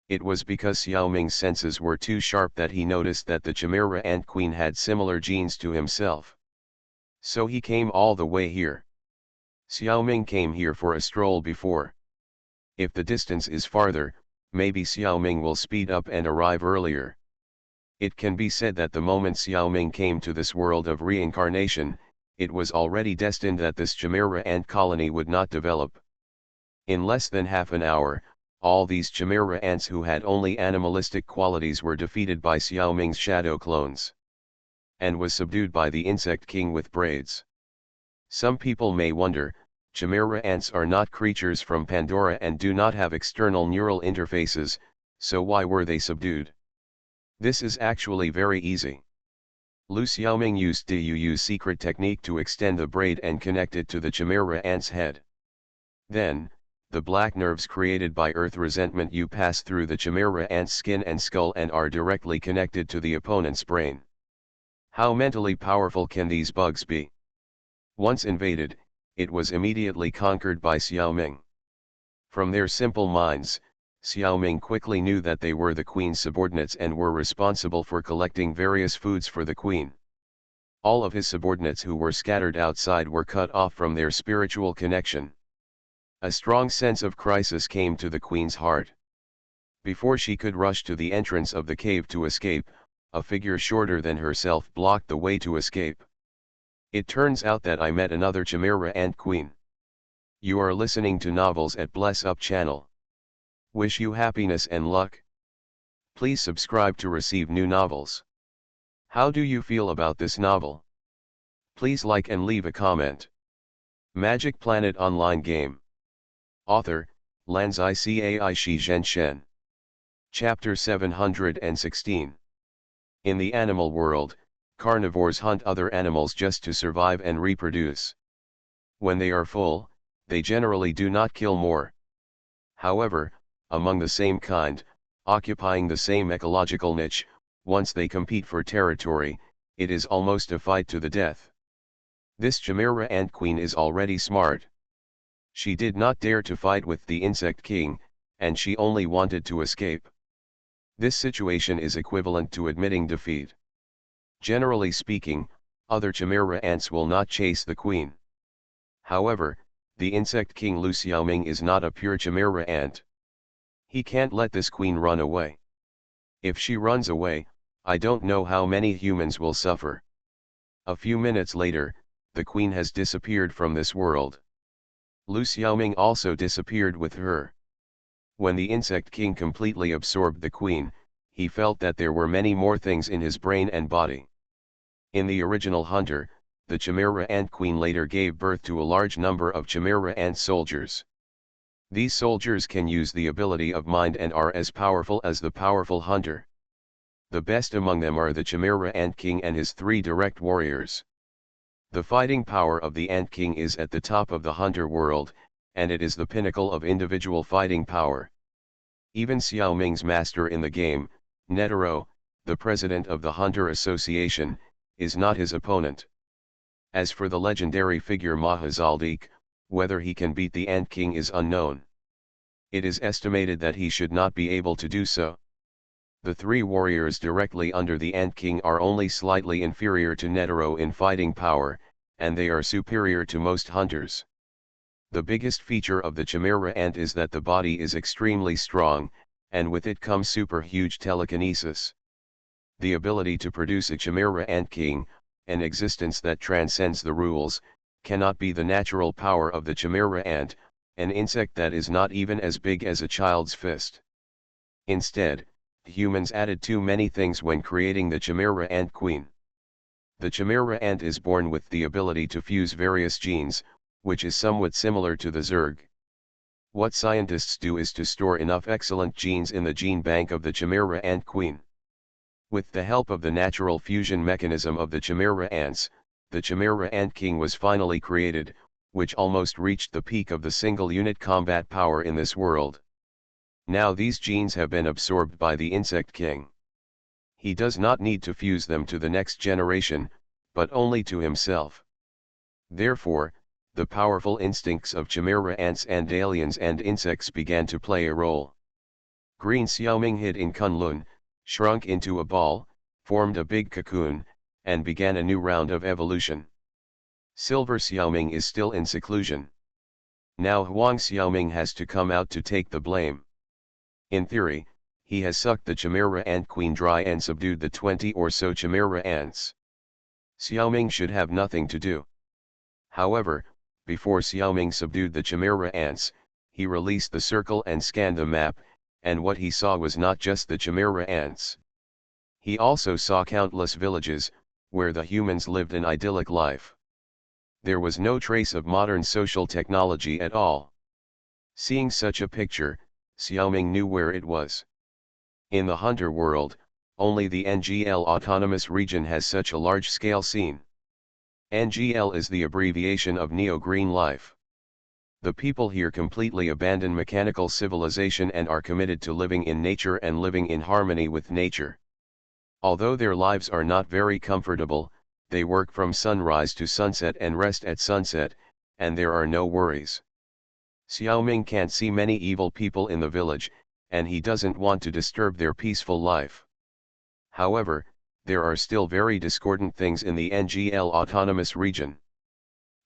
A: It was because Xiaoming's senses were too sharp that he noticed that the Chimera ant queen had similar genes to himself. So he came all the way here. Xiaoming came here for a stroll before. If the distance is farther, maybe Xiaoming will speed up and arrive earlier. It can be said that the moment Xiaoming came to this world of reincarnation, it was already destined that this Chimera ant colony would not develop. In less than half an hour, all these Chimera ants who had only animalistic qualities were defeated by Xiaoming's shadow clones, and was subdued by the insect king with braids. Some people may wonder, Chimera ants are not creatures from Pandora and do not have external neural interfaces, so why were they subdued? This is actually very easy. Lu Xiaoming used Du's secret technique to extend the braid and connect it to the Chimera ant's head. Then, the black nerves created by Earth resentment pass through the Chimera ant's skin and skull and are directly connected to the opponent's brain. How mentally powerful can these bugs be? Once invaded, it was immediately conquered by Xiaoming. From their simple minds, Xiaoming quickly knew that they were the queen's subordinates and were responsible for collecting various foods for the queen. All of his subordinates who were scattered outside were cut off from their spiritual connection. A strong sense of crisis came to the queen's heart. Before she could rush to the entrance of the cave to escape, a figure shorter than herself blocked the way to escape. It turns out that I met another Chimera ant queen. You are listening to Novels at Bless Up channel. Wish you happiness and luck. Please subscribe to receive new novels. How do you feel about this novel? Please like and leave a comment. Magic Planet Online Game. Author, Lanzai Cai Shi Zhen Shen. Chapter 716. In the animal world, carnivores hunt other animals just to survive and reproduce. When they are full, they generally do not kill more. However, among the same kind, occupying the same ecological niche, once they compete for territory, it is almost a fight to the death. This Chimera ant queen is already smart. She did not dare to fight with the insect king, and she only wanted to escape. This situation is equivalent to admitting defeat. Generally speaking, other Chimera ants will not chase the queen. However, the insect king Lu Xiaoming is not a pure Chimera ant. He can't let this queen run away. If she runs away, I don't know how many humans will suffer. A few minutes later, the queen has disappeared from this world. Lu Xiaoming also disappeared with her. When the insect king completely absorbed the queen, he felt that there were many more things in his brain and body. In the original Hunter, the Chimera ant queen later gave birth to a large number of Chimera ant soldiers. These soldiers can use the ability of mind and are as powerful as the powerful hunter. The best among them are the Chimera ant king and his 3 direct warriors. The fighting power of the ant king is at the top of the hunter world, and it is the pinnacle of individual fighting power. Even Xiaoming's master in the game, Netero, the president of the Hunter Association, is not his opponent. As for the legendary figure Mahazaldik, whether he can beat the Ant King is unknown. It is estimated that he should not be able to do so. The 3 warriors directly under the Ant King are only slightly inferior to Netero in fighting power, and they are superior to most hunters. The biggest feature of the Chimera ant is that the body is extremely strong, and with it comes super huge telekinesis. The ability to produce a Chimera ant king, an existence that transcends the rules, cannot be the natural power of the Chimera ant, an insect that is not even as big as a child's fist. Instead, Humans added too many things when creating the Chimera ant queen. The Chimera ant is born with the ability to fuse various genes, which is somewhat similar to the Zerg. What scientists do is to store enough excellent genes in the gene bank of the Chimera ant queen. With the help of the natural fusion mechanism of the Chimera ants, the Chimera ant king was finally created, which almost reached the peak of the single unit combat power in this world. Now these genes have been absorbed by the insect king. He does not need to fuse them to the next generation, but only to himself. Therefore, the powerful instincts of Chimera ants and aliens and insects began to play a role. Green Xiaoming hid in Kunlun, shrunk into a ball, formed a big cocoon, and began a new round of evolution. Silver Xiaoming is still in seclusion. Now Huang Xiaoming has to come out to take the blame. In theory, he has sucked the Chimera ant queen dry and subdued the 20 or so Chimera ants. Xiaoming should have nothing to do. However, before Xiaoming subdued the Chimera ants, he released the circle and scanned the map, and what he saw was not just the Chimera ants. He also saw countless villages, where the humans lived an idyllic life. There was no trace of modern social technology at all. Seeing such a picture, Xiaoming knew where it was. In the hunter world, only the NGL autonomous region has such a large-scale scene. NGL is the abbreviation of Neo-Green Life. The people here completely abandon mechanical civilization and are committed to living in nature and living in harmony with nature. Although their lives are not very comfortable, they work from sunrise to sunset and rest at sunset, and there are no worries. Xiaoming can't see many evil people in the village, and he doesn't want to disturb their peaceful life. However, there are still very discordant things in the NGL autonomous region.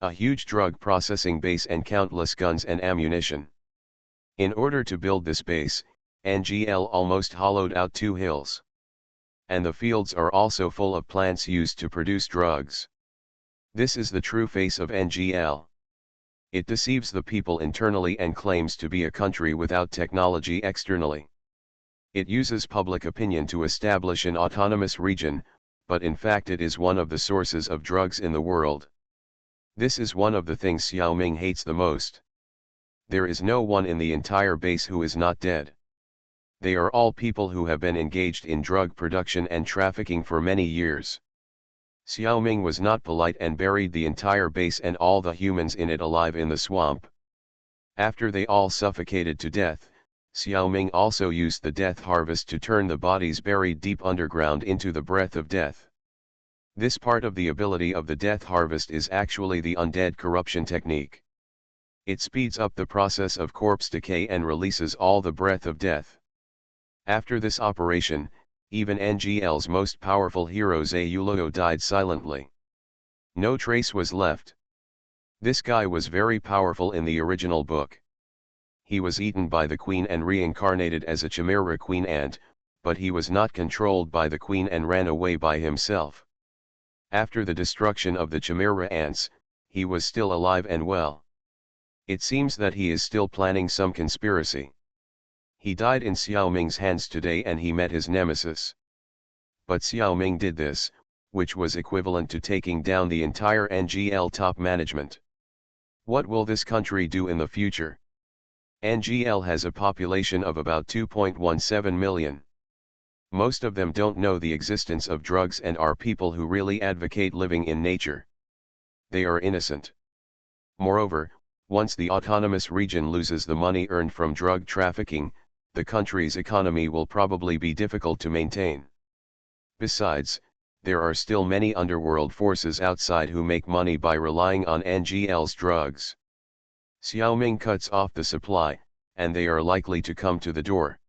A: A huge drug processing base and countless guns and ammunition. In order to build this base, NGL almost hollowed out 2 hills. And the fields are also full of plants used to produce drugs. This is the true face of NGL. It deceives the people internally and claims to be a country without technology externally. It uses public opinion to establish an autonomous region, but in fact it is one of the sources of drugs in the world. This is one of the things Xiaoming hates the most. There is no one in the entire base who is not dead. They are all people who have been engaged in drug production and trafficking for many years. Xiaoming was not polite and buried the entire base and all the humans in it alive in the swamp. After they all suffocated to death, Xiaoming also used the death harvest to turn the bodies buried deep underground into the breath of death. This part of the ability of the death harvest is actually the undead corruption technique. It speeds up the process of corpse decay and releases all the breath of death. After this operation, even NGL's most powerful hero Zayuluo died silently. No trace was left. This guy was very powerful in the original book. He was eaten by the queen and reincarnated as a Chimera queen ant, but he was not controlled by the queen and ran away by himself. After the destruction of the Chimera ants, he was still alive and well. It seems that he is still planning some conspiracy. He died in Xiaoming's hands today and he met his nemesis. But Xiaoming did this, which was equivalent to taking down the entire NGL top management. What will this country do in the future? NGL has a population of about 2.17 million. Most of them don't know the existence of drugs and are people who really advocate living in nature. They are innocent. Moreover, once the autonomous region loses the money earned from drug trafficking, the country's economy will probably be difficult to maintain. Besides, there are still many underworld forces outside who make money by relying on NGL's drugs. Xiaoming cuts off the supply, and they are likely to come to the door.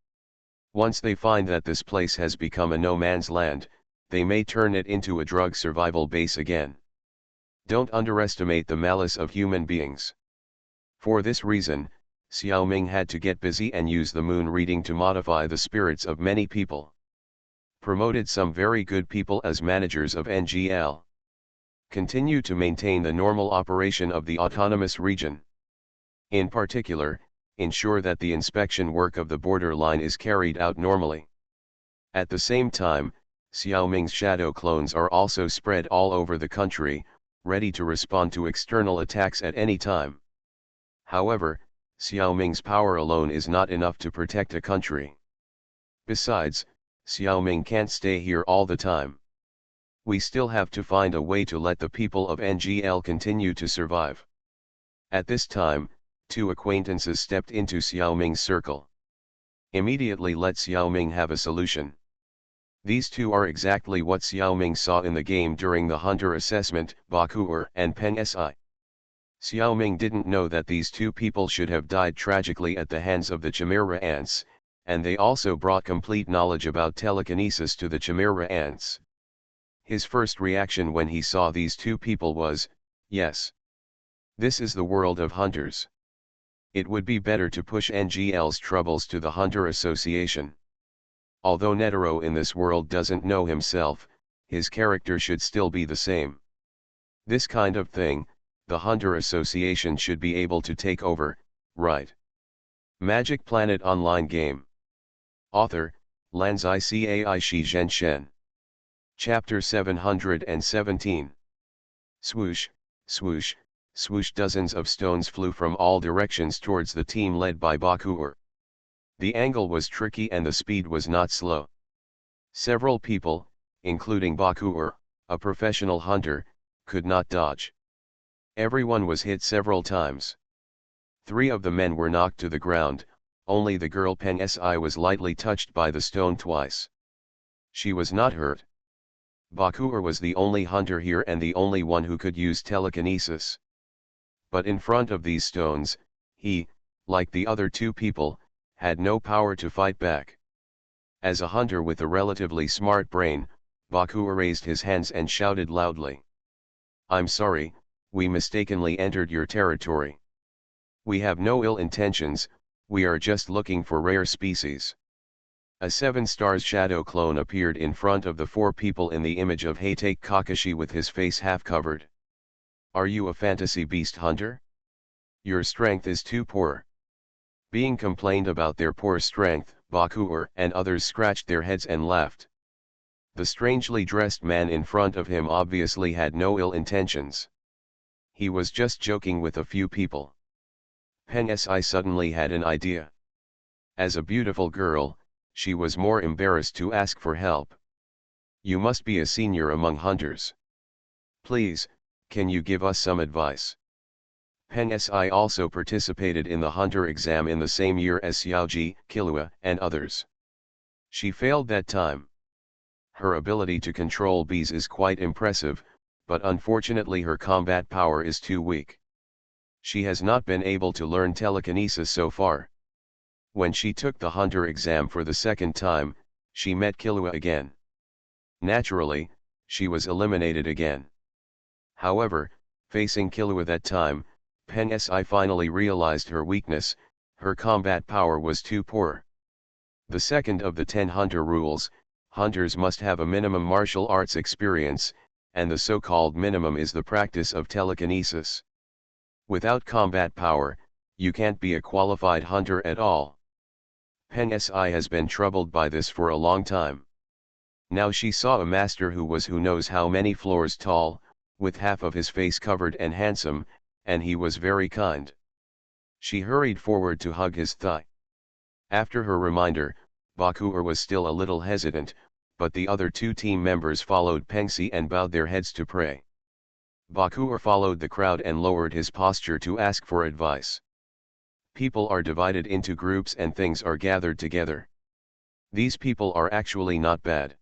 A: Once they find that this place has become a no man's land, they may turn it into a drug survival base again. Don't underestimate the malice of human beings. For this reason, Xiaoming had to get busy and use the moon reading to modify the spirits of many people. Promoted some very good people as managers of NGL. Continue to maintain the normal operation of the autonomous region. In particular, ensure that the inspection work of the borderline is carried out normally. At the same time, Xiao Ming's shadow clones are also spread all over the country, ready to respond to external attacks at any time. However, Xiao Ming's power alone is not enough to protect a country. Besides, Xiao Ming can't stay here all the time. We still have to find a way to let the people of NGL continue to survive. At this time, two acquaintances stepped into Xiao Ming's circle. Immediately let Xiao Ming have a solution. These two are exactly what Xiao Ming saw in the game during the hunter assessment, Bakuer and Peng Si. Xiao Ming didn't know that these two people should have died tragically at the hands of the Chimera ants, and they also brought complete knowledge about telekinesis to the Chimera ants. His first reaction when he saw these two people was, yes. This is the world of hunters. It would be better to push NGL's troubles to the Hunter Association. Although Netero in this world doesn't know himself, his character should still be the same. This kind of thing, the Hunter Association should be able to take over, right? Magic Planet Online Game. Author, Lanzai Cai Shi Zhen Shen. Chapter 717. Swoosh, swoosh, swoosh. Dozens of stones flew from all directions towards the team led by Bakuer. The angle was tricky and the speed was not slow. Several people, including Bakuer, a professional hunter, could not dodge. Everyone was hit several times. 3 of the men were knocked to the ground, only the girl Peng Si was lightly touched by the stone twice. She was not hurt. Bakuer was the only hunter here and the only one who could use telekinesis. But in front of these stones, he, like the other 2 people, had no power to fight back. As a hunter with a relatively smart brain, Bakuer raised his hands and shouted loudly. "I'm sorry, we mistakenly entered your territory. We have no ill intentions, we are just looking for rare species." A 7 stars shadow clone appeared in front of the 4 people in the image of Heitake Kakashi with his face half covered. "Are you a fantasy beast hunter? Your strength is too poor." Being complained about their poor strength, Bakuer and others scratched their heads and laughed. The strangely dressed man in front of him obviously had no ill intentions. He was just joking with a few people. Peng Si suddenly had an idea. As a beautiful girl, she was more embarrassed to ask for help. "You must be a senior among hunters. Please, can you give us some advice?" Peng Si also participated in the hunter exam in the same year as Xiaoji, Killua, and others. She failed that time. Her ability to control bees is quite impressive, but unfortunately her combat power is too weak. She has not been able to learn telekinesis so far. When she took the hunter exam for the second time, she met Killua again. Naturally, she was eliminated again. However, facing Killua that time, Peng Si finally realized her weakness, her combat power was too poor. The second of the 10 hunter rules, hunters must have a minimum martial arts experience, and the so-called minimum is the practice of telekinesis. Without combat power, you can't be a qualified hunter at all. Peng Si has been troubled by this for a long time. Now she saw a master who was who knows how many floors tall, with half of his face covered and handsome, and he was very kind. She hurried forward to hug his thigh. After her reminder, Bakuer was still a little hesitant, but the other 2 team members followed Peng Si and bowed their heads to pray. Bakuer followed the crowd and lowered his posture to ask for advice. People are divided into groups and things are gathered together. These people are actually not bad.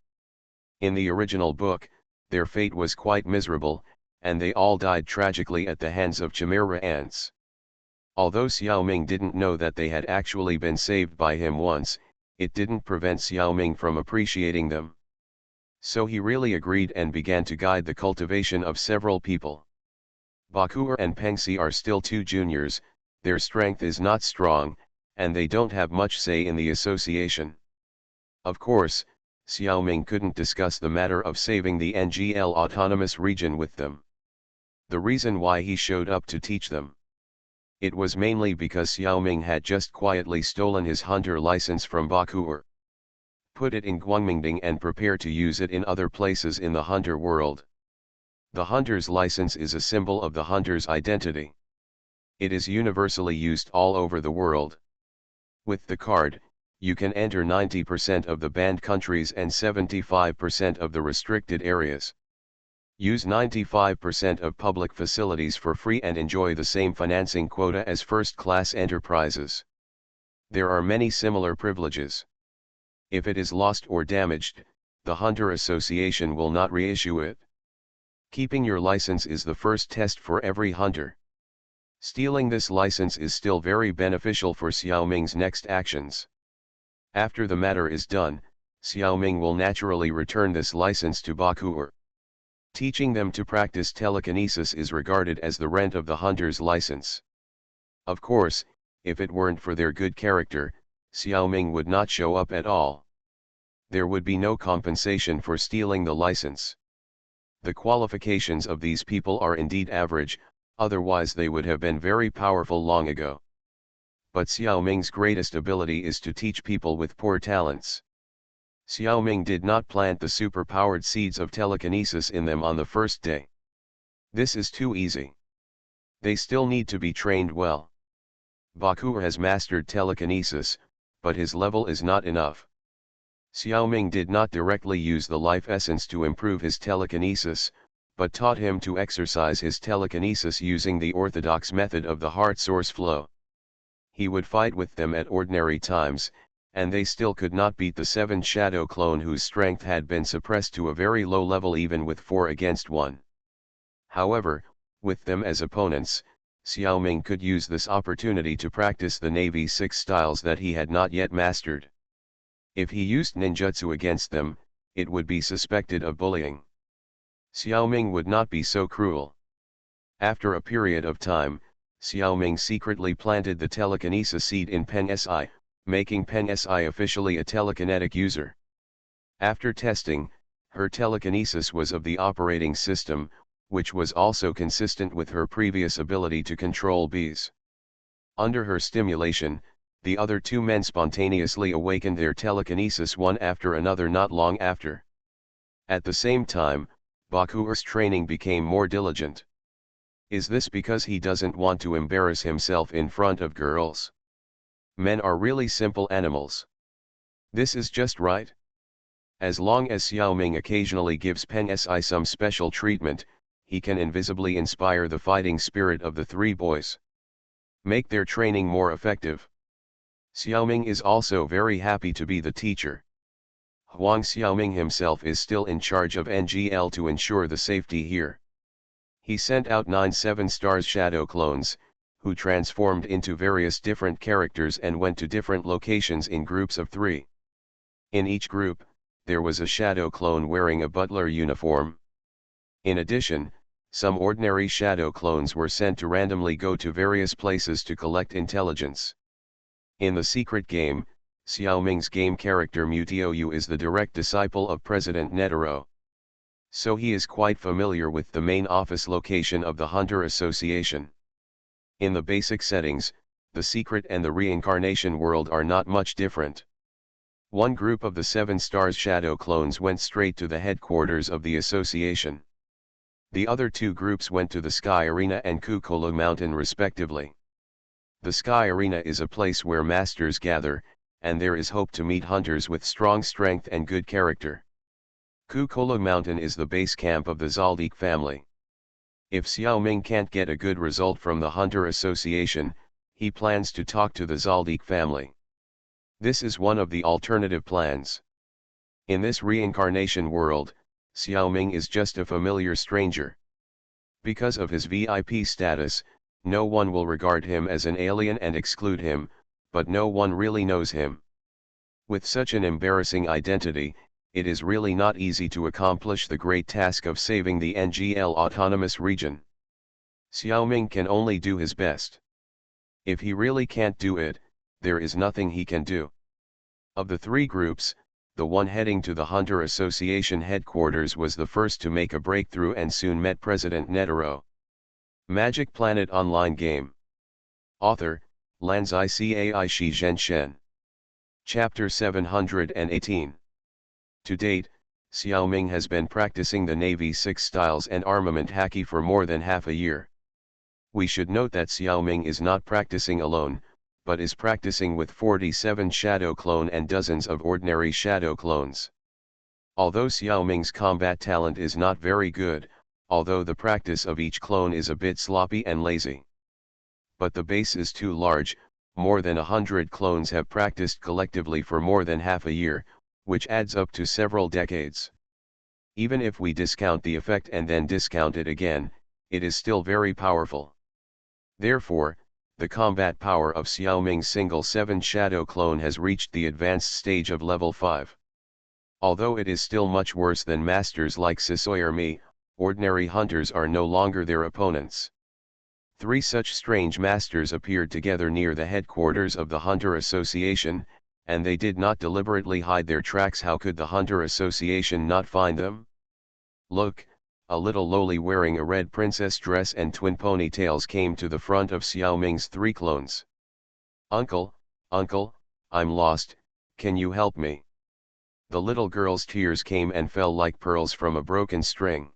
A: In the original book, their fate was quite miserable, and they all died tragically at the hands of Chimera ants. Although Xiao Ming didn't know that they had actually been saved by him once, it didn't prevent Xiao Ming from appreciating them. So he really agreed and began to guide the cultivation of several people. Bakuer and Peng Si are still 2 juniors, their strength is not strong, and they don't have much say in the association. Of course, Xiao Ming couldn't discuss the matter of saving the NGL autonomous region with them. The reason why he showed up to teach them. It was mainly because Xiao Ming had just quietly stolen his hunter license from Bakuer. put it in Guangmingding and prepare to use it in other places in the hunter world. The hunter's license is a symbol of the hunter's identity. It is universally used all over the world. With the card, you can enter 90% of the banned countries and 75% of the restricted areas. Use 95% of public facilities for free and enjoy the same financing quota as first-class enterprises. There are many similar privileges. If it is lost or damaged, the Hunter Association will not reissue it. Keeping your license is the first test for every hunter. Stealing this license is still very beneficial for Xiaoming's next actions. After the matter is done, Xiaoming will naturally return this license to Bakuer. Teaching them to practice telekinesis is regarded as the rent of the hunter's license. Of course, if it weren't for their good character, Xiaoming would not show up at all. There would be no compensation for stealing the license. The qualifications of these people are indeed average, otherwise they would have been very powerful long ago. But Xiaoming's greatest ability is to teach people with poor talents. Xiaoming did not plant the super-powered seeds of telekinesis in them on the first day. This is too easy. They still need to be trained well. Bakuer has mastered telekinesis, but his level is not enough. Xiaoming did not directly use the life essence to improve his telekinesis, but taught him to exercise his telekinesis using the orthodox method of the heart source flow. He would fight with them at ordinary times, and they still could not beat the 7th shadow clone whose strength had been suppressed to a very low level even with 4 against 1. However, with them as opponents, Xiaoming could use this opportunity to practice the Navy 6 styles that he had not yet mastered. If he used ninjutsu against them, it would be suspected of bullying. Xiaoming would not be so cruel. After a period of time, Xiaoming secretly planted the telekinesis seed in Pen Si, making Pen Si officially a telekinetic user. After testing, her telekinesis was of the operating system, which was also consistent with her previous ability to control bees. Under her stimulation, the other 2 men spontaneously awakened their telekinesis one after another not long after. At the same time, Bakuer's training became more diligent. Is this because he doesn't want to embarrass himself in front of girls? Men are really simple animals. This is just right. As long as Xiaoming occasionally gives Pen Si some special treatment, he can invisibly inspire the fighting spirit of the 3 boys. Make their training more effective. Xiaoming is also very happy to be the teacher. Huang Xiaoming himself is still in charge of NGL to ensure the safety here. He sent out 9 7-stars shadow clones, who transformed into various different characters and went to different locations in groups of 3. In each group, there was a shadow clone wearing a butler uniform. In addition, some ordinary shadow clones were sent to randomly go to various places to collect intelligence. In the secret game, Xiaoming's game character Mutioyu is the direct disciple of President Netero. So he is quite familiar with the main office location of the Hunter Association. In the basic settings, the secret and the reincarnation world are not much different. One group of the 7 stars shadow clones went straight to the headquarters of the association. The other 2 groups went to the Sky Arena and Kukolo Mountain respectively. The Sky Arena is a place where masters gather, and there is hope to meet hunters with strong strength and good character. Kukolo Mountain is the base camp of the Zaldik family. If Xiaoming can't get a good result from the Hunter Association, he plans to talk to the Zaldik family. This is one of the alternative plans. In this reincarnation world, Xiaoming is just a familiar stranger. Because of his VIP status, no one will regard him as an alien and exclude him, but no one really knows him. With such an embarrassing identity, it is really not easy to accomplish the great task of saving the NGL autonomous region. Xiaoming can only do his best. If he really can't do it, there is nothing he can do. Of the 3 groups, the one heading to the Hunter Association headquarters was the first to make a breakthrough and soon met President Netero. Magic Planet Online Game. Author, Lanzai Cai Shi Zhen Shen. Chapter 718. To date, Xiaoming has been practicing the Navy 6 styles and armament haki for more than half a year. We should note that Xiaoming is not practicing alone, but is practicing with 47 shadow clone and dozens of ordinary shadow clones. Although Xiaoming's combat talent is not very good, although the practice of each clone is a bit sloppy and lazy. But the base is too large, more than 100 clones have practiced collectively for more than half a year, which adds up to several decades. Even if we discount the effect and then discount it again, it is still very powerful. Therefore, the combat power of Xiaoming's single 7 shadow clone has reached the advanced stage of level 5. Although it is still much worse than masters like Sisoi or me, ordinary hunters are no longer their opponents. 3 such strange masters appeared together near the headquarters of the Hunter Association, and they did not deliberately hide their tracks. How could the Hunter Association not find them? Look, a little loli wearing a red princess dress and twin ponytails came to the front of Xiaoming's 3 clones. Uncle, I'm lost, can you help me? The little girl's tears came and fell like pearls from a broken string.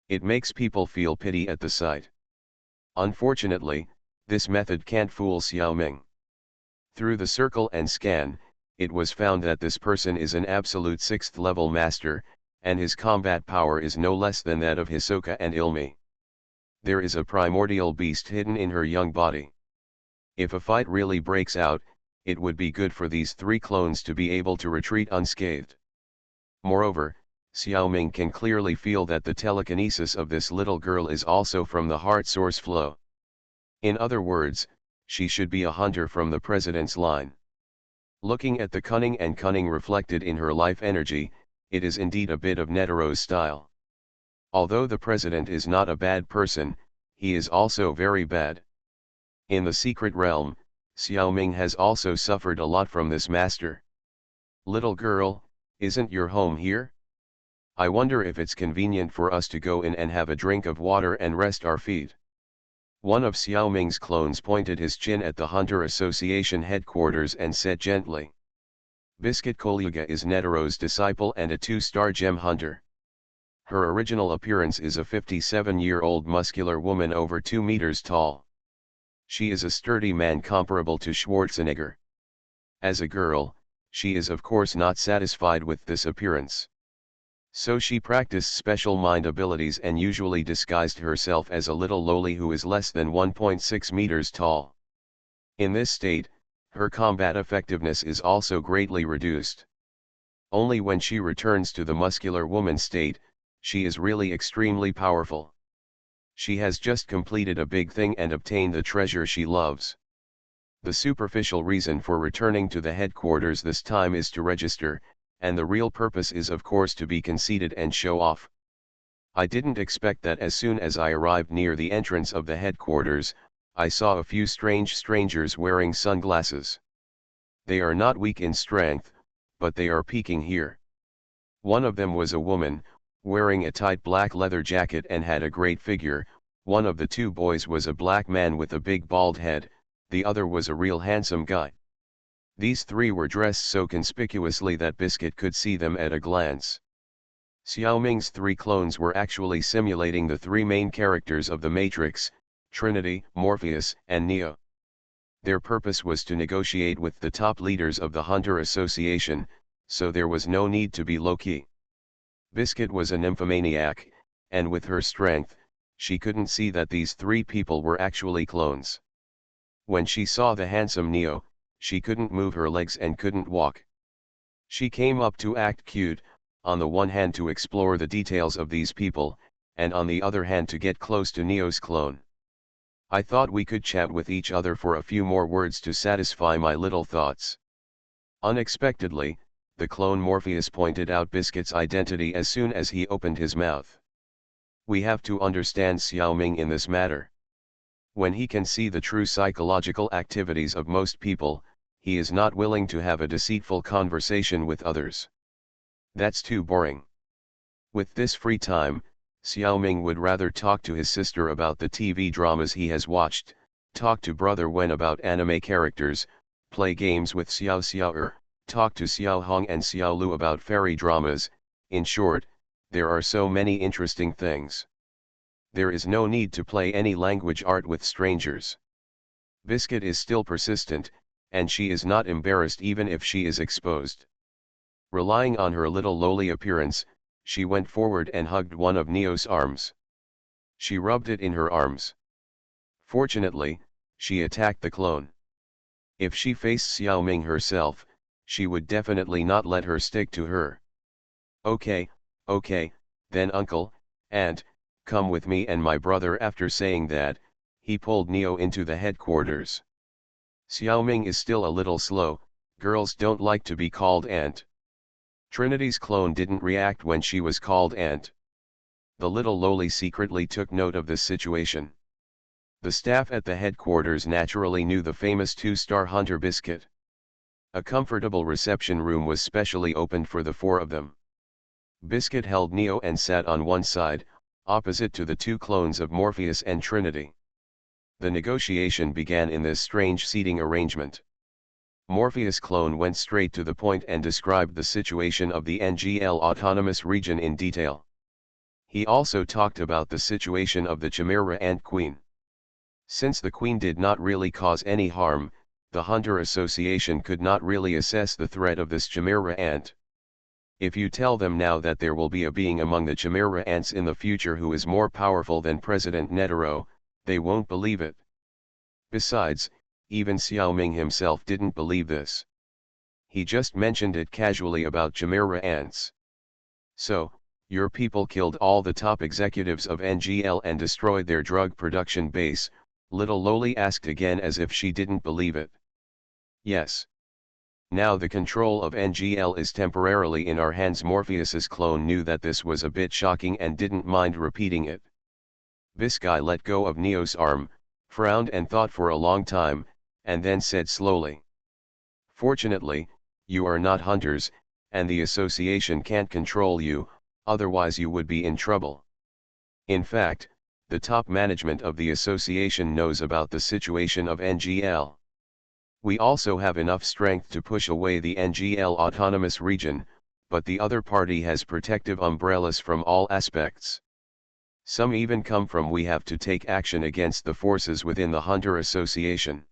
A: It makes people feel pity at the sight. Unfortunately, this method can't fool Xiaoming. Through the circle and scan, it was found that this person is an absolute 6th level master, and his combat power is no less than that of Hisoka and Ilmi. There is a primordial beast hidden in her young body. If a fight really breaks out, it would be good for these 3 clones to be able to retreat unscathed. Moreover, Xiaoming can clearly feel that the telekinesis of this little girl is also from the heart source flow. In other words, she should be a hunter from the president's line. Looking at the cunning reflected in her life energy, it is indeed a bit of Netero's style. Although the president is not a bad person, he is also very bad. In the secret realm, Xiaoming has also suffered a lot from this master. Little girl, isn't your home here? I wonder if it's convenient for us to go in and have a drink of water and rest our feet. One of Xiaoming's clones pointed his chin at the Hunter Association headquarters and said gently. Biscuit Kolyuga is Netero's disciple and a 2-star gem hunter. Her original appearance is a 57-year-old muscular woman over 2 meters tall. She is a sturdy man comparable to Schwarzenegger. As a girl, she is of course not satisfied with this appearance. So she practiced special mind abilities and usually disguised herself as a little loli who is less than 1.6 meters tall. In this state, her combat effectiveness is also greatly reduced. Only when she returns to the muscular woman state, she is really extremely powerful. She has just completed a big thing and obtained the treasure she loves. The superficial reason for returning to the headquarters this time is to register, and the real purpose is of course to be conceited and show off. I didn't expect that as soon as I arrived near the entrance of the headquarters, I saw a few strange strangers wearing sunglasses. They are not weak in strength, but they are peaking here. One of them was a woman, wearing a tight black leather jacket and had a great figure. One of the 2 boys was a black man with a big bald head, the other was a real handsome guy. These 3 were dressed so conspicuously that Biscuit could see them at a glance. Xiaoming's 3 clones were actually simulating the 3 main characters of the Matrix, Trinity, Morpheus, and Neo. Their purpose was to negotiate with the top leaders of the Hunter Association, so there was no need to be low-key. Biscuit was a nymphomaniac, and with her strength, she couldn't see that these 3 people were actually clones. When she saw the handsome Neo, she couldn't move her legs and couldn't walk. She came up to act cute, on the one hand to explore the details of these people, and on the other hand to get close to Neo's clone. I thought we could chat with each other for a few more words to satisfy my little thoughts. Unexpectedly, the clone Morpheus pointed out Biscuit's identity as soon as he opened his mouth. We have to understand Xiaoming in this matter. When he can see the true psychological activities of most people, he is not willing to have a deceitful conversation with others. That's too boring. With this free time, Xiaoming would rather talk to his sister about the TV dramas he has watched, talk to brother Wen about anime characters, play games with Xiao Xiao talk to Xiao Hong and Xiao Lu about fairy dramas. In short, there are so many interesting things. There is no need to play any language art with strangers. Biscuit is still persistent, and she is not embarrassed even if she is exposed. Relying on her little lowly appearance, she went forward and hugged one of Neo's arms. She rubbed it in her arms. Fortunately, she attacked the clone. If she faced Xiao Ming herself, she would definitely not let her stick to her. Okay, then uncle, aunt, come with me and my brother. After saying that, he pulled Neo into the headquarters. Xiao Ming is still a little slow, girls don't like to be called aunt. Trinity's clone didn't react when she was called aunt. The little lowly secretly took note of this situation. The staff at the headquarters naturally knew the famous two-star hunter Biscuit. A comfortable reception room was specially opened for the four of them. Biscuit held Neo and sat on one side, opposite to the two clones of Morpheus and Trinity. The negotiation began in this strange seating arrangement. Morpheus' clone went straight to the point and described the situation of the NGL autonomous region in detail. He also talked about the situation of the Chimera Ant Queen. Since the Queen did not really cause any harm, the Hunter Association could not really assess the threat of this Chimera Ant. If you tell them now that there will be a being among the Chimera Ants in the future who is more powerful than President Netero, they won't believe it. Besides, even Xiao Ming himself didn't believe this. He just mentioned it casually about Chimera Ants. So, your people killed all the top executives of NGL and destroyed their drug production base, Little Lowly asked again as if she didn't believe it. Yes. Now the control of NGL is temporarily in our hands. Morpheus's clone knew that this was a bit shocking and didn't mind repeating it. Biscuit let go of Neo's arm, frowned and thought for a long time, and then said slowly. Fortunately, you are not hunters, and the association can't control you, otherwise you would be in trouble. In fact, the top management of the association knows about the situation of NGL. We also have enough strength to push away the NGL autonomous region, but the other party has protective umbrellas from all aspects. Some even come from we have to take action against the forces within the Hunter Association.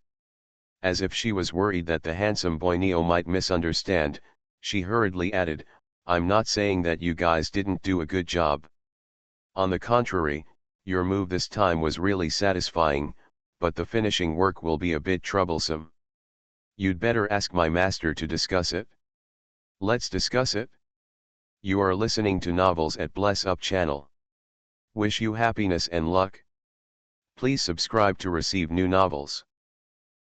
A: As if she was worried that the handsome boy Neo might misunderstand, she hurriedly added, I'm not saying that you guys didn't do a good job. On the contrary, your move this time was really satisfying, but the finishing work will be a bit troublesome. You'd better ask my master to discuss it. Let's discuss it. You are listening to Novels at Bless Up channel. Wish you happiness and luck. Please subscribe to receive new novels.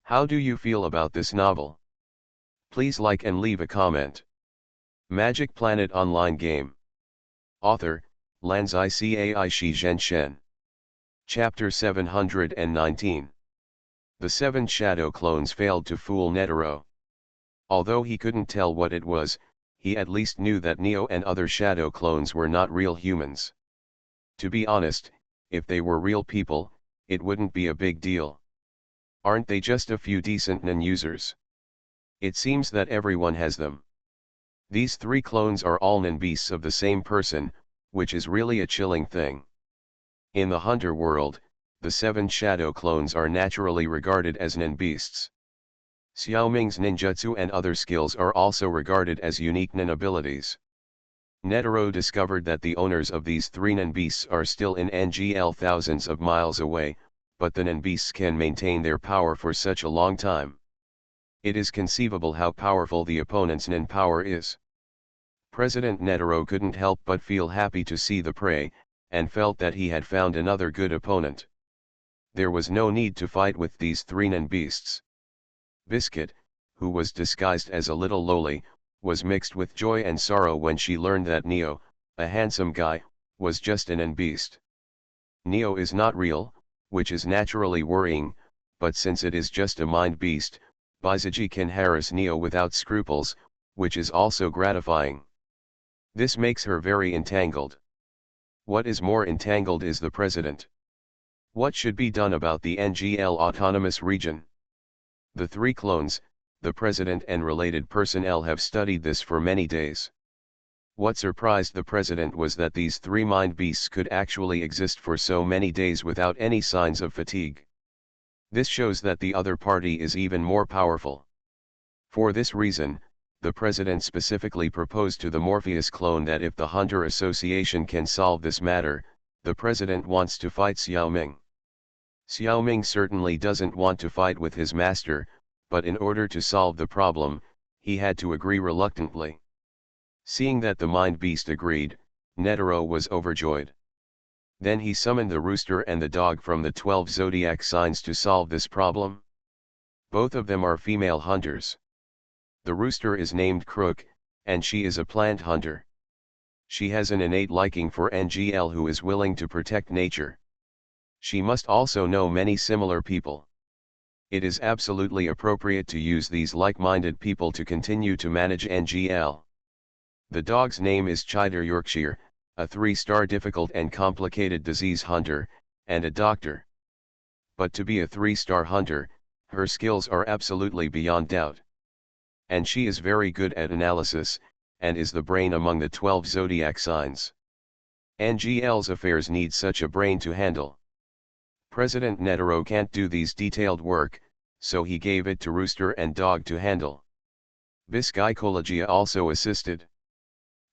A: How do you feel about this novel? Please like and leave a comment. Magic Planet Online Game. Author, Lanzai Cai Shi Zhen Shen. Chapter 719. The 7 shadow clones failed to fool Netero. Although he couldn't tell what it was, he at least knew that Neo and other shadow clones were not real humans. To be honest, if they were real people, it wouldn't be a big deal. Aren't they just a few decent non-users? It seems that everyone has them. These 3 clones are all non-beasts of the same person, which is really a chilling thing. In the hunter world, the 7 shadow clones are naturally regarded as non-beasts. Xiao Ming's ninjutsu and other skills are also regarded as unique non-abilities. Netero discovered that the owners of these 3 non-beasts are still in NGL thousands of miles away, but the non-beasts can maintain their power for such a long time. It is conceivable how powerful the opponent's non-power is. President Netero couldn't help but feel happy to see the prey, and felt that he had found another good opponent. There was no need to fight with these 3 non-beasts. Biscuit, who was disguised as a little lowly, was mixed with joy and sorrow when she learned that Neo, a handsome guy, was just an non-beast. Neo is not real, which is naturally worrying, but since it is just a mind beast, Bizaji can harass Neo without scruples, which is also gratifying. This makes her very entangled. What is more entangled is the president. What should be done about the NGL autonomous region? The 3 clones, the president and related personnel have studied this for many days. What surprised the president was that these three mind beasts could actually exist for so many days without any signs of fatigue. This shows that the other party is even more powerful. For this reason, the president specifically proposed to the Morpheus clone that if the Hunter Association can solve this matter, the president wants to fight Xiaoming. Xiaoming certainly doesn't want to fight with his master, but in order to solve the problem, he had to agree reluctantly. Seeing that the mind beast agreed, Netero was overjoyed. Then he summoned the rooster and the dog from the 12 zodiac signs to solve this problem. Both of them are female hunters. The rooster is named Crook, and she is a plant hunter. She has an innate liking for NGL who is willing to protect nature. She must also know many similar people. It is absolutely appropriate to use these like-minded people to continue to manage NGL. The dog's name is Chider Yorkshire, a 3-star difficult and complicated disease hunter, and a doctor. But to be a 3-star hunter, her skills are absolutely beyond doubt. And she is very good at analysis, and is the brain among the 12 zodiac signs. NGL's affairs need such a brain to handle. President Netero can't do these detailed work, so he gave it to Rooster and Dog to handle. Biscaycologia also assisted.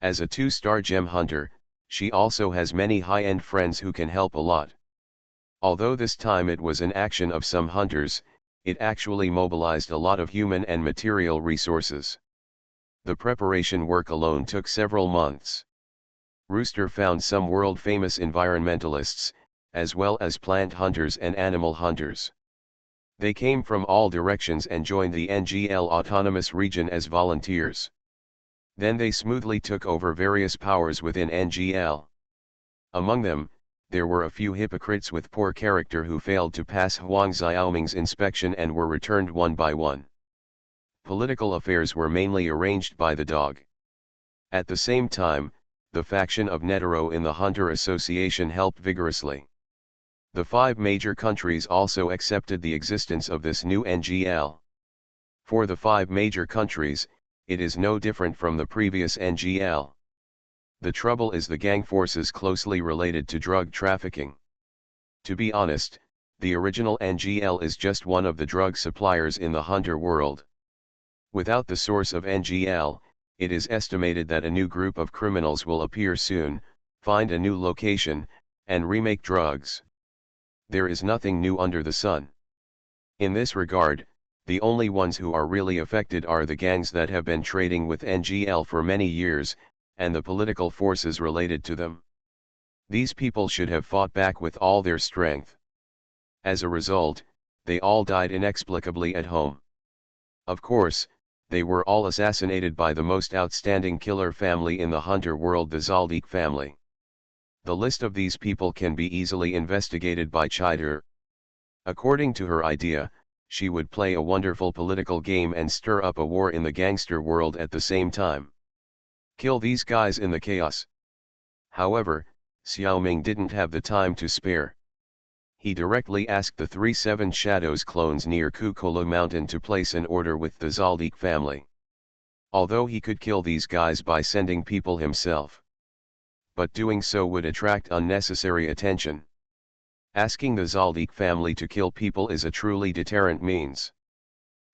A: As a 2-star gem hunter, she also has many high-end friends who can help a lot. Although this time it was an action of some hunters, it actually mobilized a lot of human and material resources. The preparation work alone took several months. Rooster found some world-famous environmentalists, as well as plant hunters and animal hunters. They came from all directions and joined the NGL Autonomous Region as volunteers. Then they smoothly took over various powers within NGL. Among them, there were a few hypocrites with poor character who failed to pass Huang Xiaoming's inspection and were returned one by one. Political affairs were mainly arranged by the dog. At the same time, the faction of Netero in the Hunter Association helped vigorously. The 5 major countries also accepted the existence of this new NGL. For the 5 major countries, it is no different from the previous NGL. The trouble is the gang forces closely related to drug trafficking. To be honest, the original NGL is just one of the drug suppliers in the hunter world. Without the source of NGL, it is estimated that a new group of criminals will appear soon, find a new location, and remake drugs. There is nothing new under the sun. In this regard, the only ones who are really affected are the gangs that have been trading with NGL for many years, and the political forces related to them. These people should have fought back with all their strength. As a result, they all died inexplicably at home. Of course, they were all assassinated by the most outstanding killer family in the hunter world, the Zaldik family. The list of these people can be easily investigated by Chider. According to her idea, she would play a wonderful political game and stir up a war in the gangster world at the same time. Kill these guys in the chaos. However, Xiaoming didn't have the time to spare. He directly asked the 3 Seven Shadows clones near Kukolo Mountain to place an order with the Zaldik family. Although he could kill these guys by sending people himself. But doing so would attract unnecessary attention. Asking the Zaldik family to kill people is a truly deterrent means.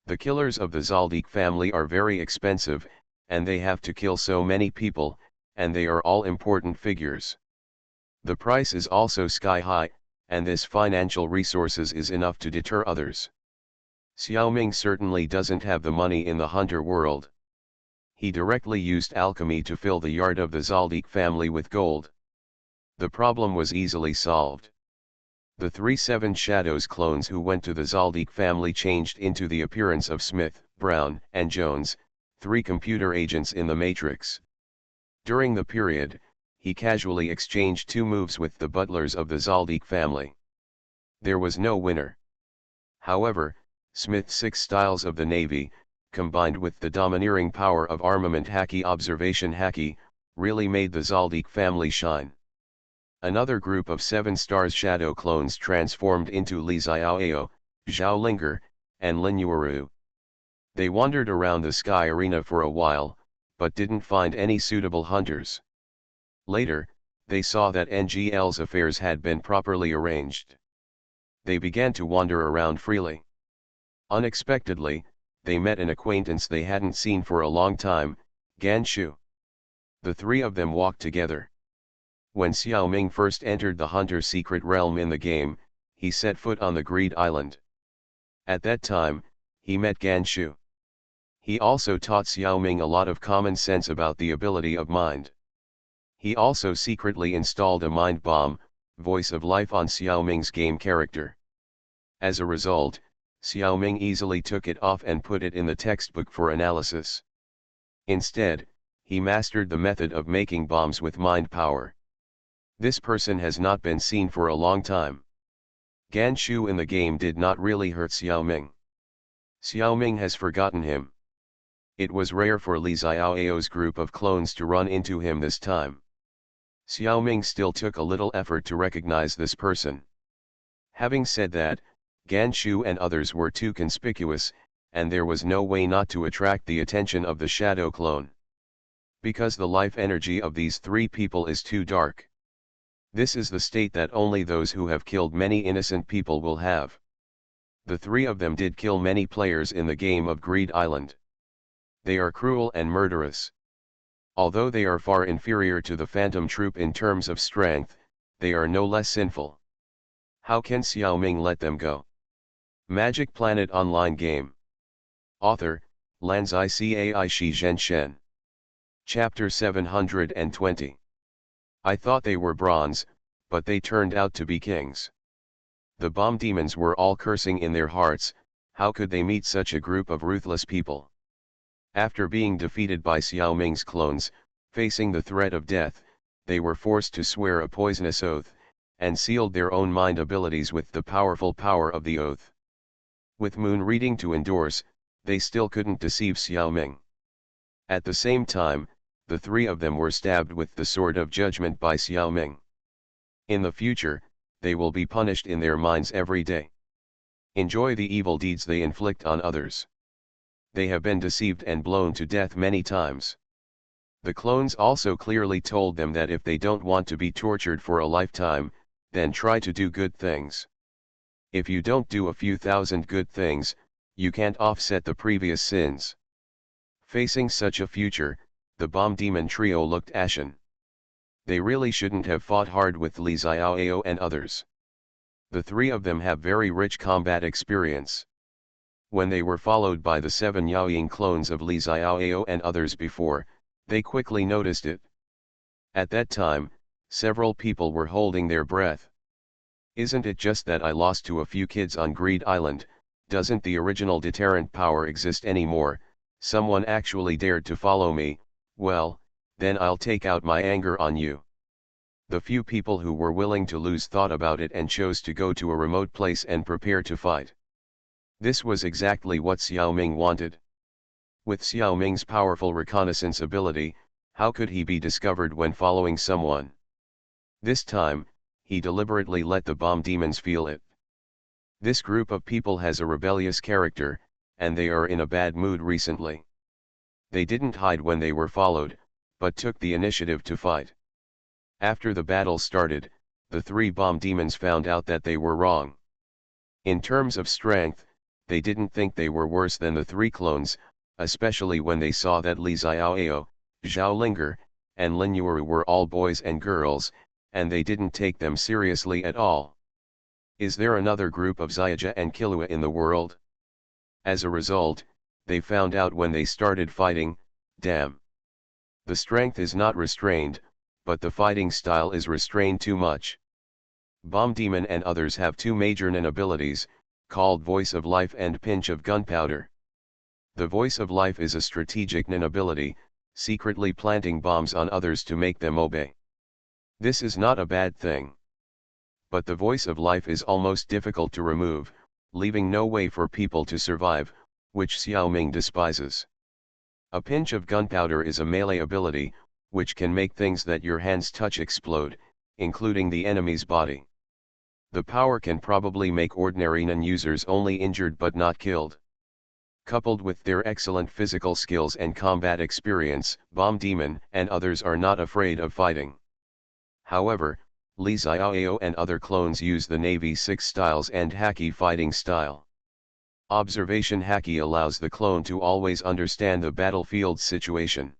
A: The killers of the Zaldik family are very expensive, and they have to kill so many people, and they are all important figures. The price is also sky high, and this financial resources is enough to deter others. Xiaoming certainly doesn't have the money in the hunter world. He directly used alchemy to fill the yard of the Zaldik family with gold. The problem was easily solved. The 3 Seven Shadows clones who went to the Zaldik family changed into the appearance of Smith, Brown, and Jones, 3 computer agents in the Matrix. During the period, he casually exchanged 2 moves with the butlers of the Zaldik family. There was no winner. However, Smith's 6 styles of the Navy, combined with the domineering power of armament haki observation haki, really made the Zaldik family shine. Another group of 7 stars shadow clones transformed into Li Xiaoao, Zhao Linger, and Lin Yuuru. They wandered around the sky arena for a while, but didn't find any suitable hunters. Later, they saw that NGL's affairs had been properly arranged. They began to wander around freely. Unexpectedly, they met an acquaintance they hadn't seen for a long time, Ganshu. The three of them walked together. When Xiaoming first entered the hunter's secret realm in the game, he set foot on the Greed Island. At that time, he met Ganshu. He also taught Xiaoming a lot of common sense about the ability of mind. He also secretly installed a mind bomb, voice of life, on Xiaoming's game character. As a result, Xiaoming easily took it off and put it in the textbook for analysis. Instead, he mastered the method of making bombs with mind power. This person has not been seen for a long time. Ganshu in the game did not really hurt Xiaoming. Xiaoming has forgotten him. It was rare for Li Xiaoao's group of clones to run into him this time. Xiaoming still took a little effort to recognize this person. Having said that, Ganshu and others were too conspicuous, and there was no way not to attract the attention of the shadow clone. Because the life energy of these three people is too dark. This is the state that only those who have killed many innocent people will have. The three of them did kill many players in the game of Greed Island. They are cruel and murderous. Although they are far inferior to the Phantom Troop in terms of strength, they are no less sinful. How can Xiaoming let them go? Magic Planet Online Game. Author, Lanzai Cai Shi Zhenshen. Chapter 720. I thought they were bronze, but they turned out to be kings. The bomb demons were all cursing in their hearts. How could they meet such a group of ruthless people? After being defeated by Xiaoming's clones, facing the threat of death, they were forced to swear a poisonous oath, and sealed their own mind abilities with the powerful power of the oath. With moon reading to endorse, they still couldn't deceive Xiaoming. At the same time, the three of them were stabbed with the sword of judgment by Xiaoming. In the future, they will be punished in their minds every day. Enjoy the evil deeds they inflict on others. They have been deceived and blown to death many times. The clones also clearly told them that if they don't want to be tortured for a lifetime, then try to do good things. If you don't do a few thousand good things, you can't offset the previous sins. Facing such a future, the bomb demon trio looked ashen. They really shouldn't have fought hard with Li Xiaoao and others. The three of them have very rich combat experience. When they were followed by the 7 Yaoying clones of Li Xiaoao and others before, they quickly noticed it. At that time, several people were holding their breath. Isn't it just that I lost to a few kids on Greed Island? Doesn't the original deterrent power exist anymore? Someone actually dared to follow me. Well, then I'll take out my anger on you. The few people who were willing to lose thought about it and chose to go to a remote place and prepare to fight. This was exactly what Xiaoming wanted. With Xiaoming's powerful reconnaissance ability, how could he be discovered when following someone? This time, he deliberately let the bomb demons feel it. This group of people has a rebellious character, and they are in a bad mood recently. They didn't hide when they were followed, but took the initiative to fight. After the battle started, the three bomb demons found out that they were wrong. In terms of strength, they didn't think they were worse than the three clones, especially when they saw that Li Xiaoao, Zhao Linger, and Lin Yuru were all boys and girls, and they didn't take them seriously at all. Is there another group of Xiaoja and Killua in the world? As a result, they found out when they started fighting, damn. The strength is not restrained, but the fighting style is restrained too much. Bomb Demon and others have two major Nin abilities, called Voice of Life and Pinch of Gunpowder. The Voice of Life is a strategic Nin ability, secretly planting bombs on others to make them obey. This is not a bad thing. But the Voice of Life is almost difficult to remove, leaving no way for people to survive, which Xiaoming despises. A Pinch of Gunpowder is a melee ability, which can make things that your hands touch explode, including the enemy's body. The power can probably make ordinary Nin users only injured but not killed. Coupled with their excellent physical skills and combat experience, Bomb Demon and others are not afraid of fighting. However, Li Xiaoyao and other clones use the Navy 6 styles and Haki fighting style. Observation Haki allows the clone to always understand the battlefield situation.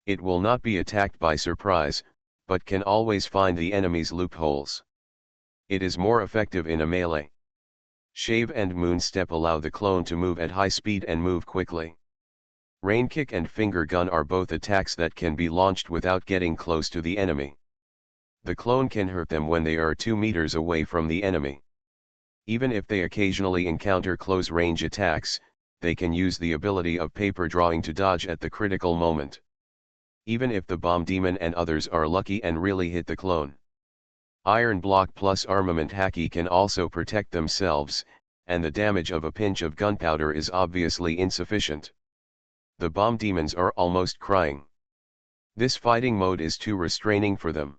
A: It will not be attacked by surprise, but can always find the enemy's loopholes. It is more effective in a melee. Shave and Moon Step allow the clone to move at high speed and move quickly. Rain Kick and Finger Gun are both attacks that can be launched without getting close to the enemy. The clone can hurt them when they are 2 meters away from the enemy. Even if they occasionally encounter close-range attacks, they can use the ability of paper drawing to dodge at the critical moment. Even if the Bomb Demon and others are lucky and really hit the clone. Iron Block plus Armament Haki can also protect themselves, and the damage of a pinch of gunpowder is obviously insufficient. The Bomb Demons are almost crying. This fighting mode is too restraining for them.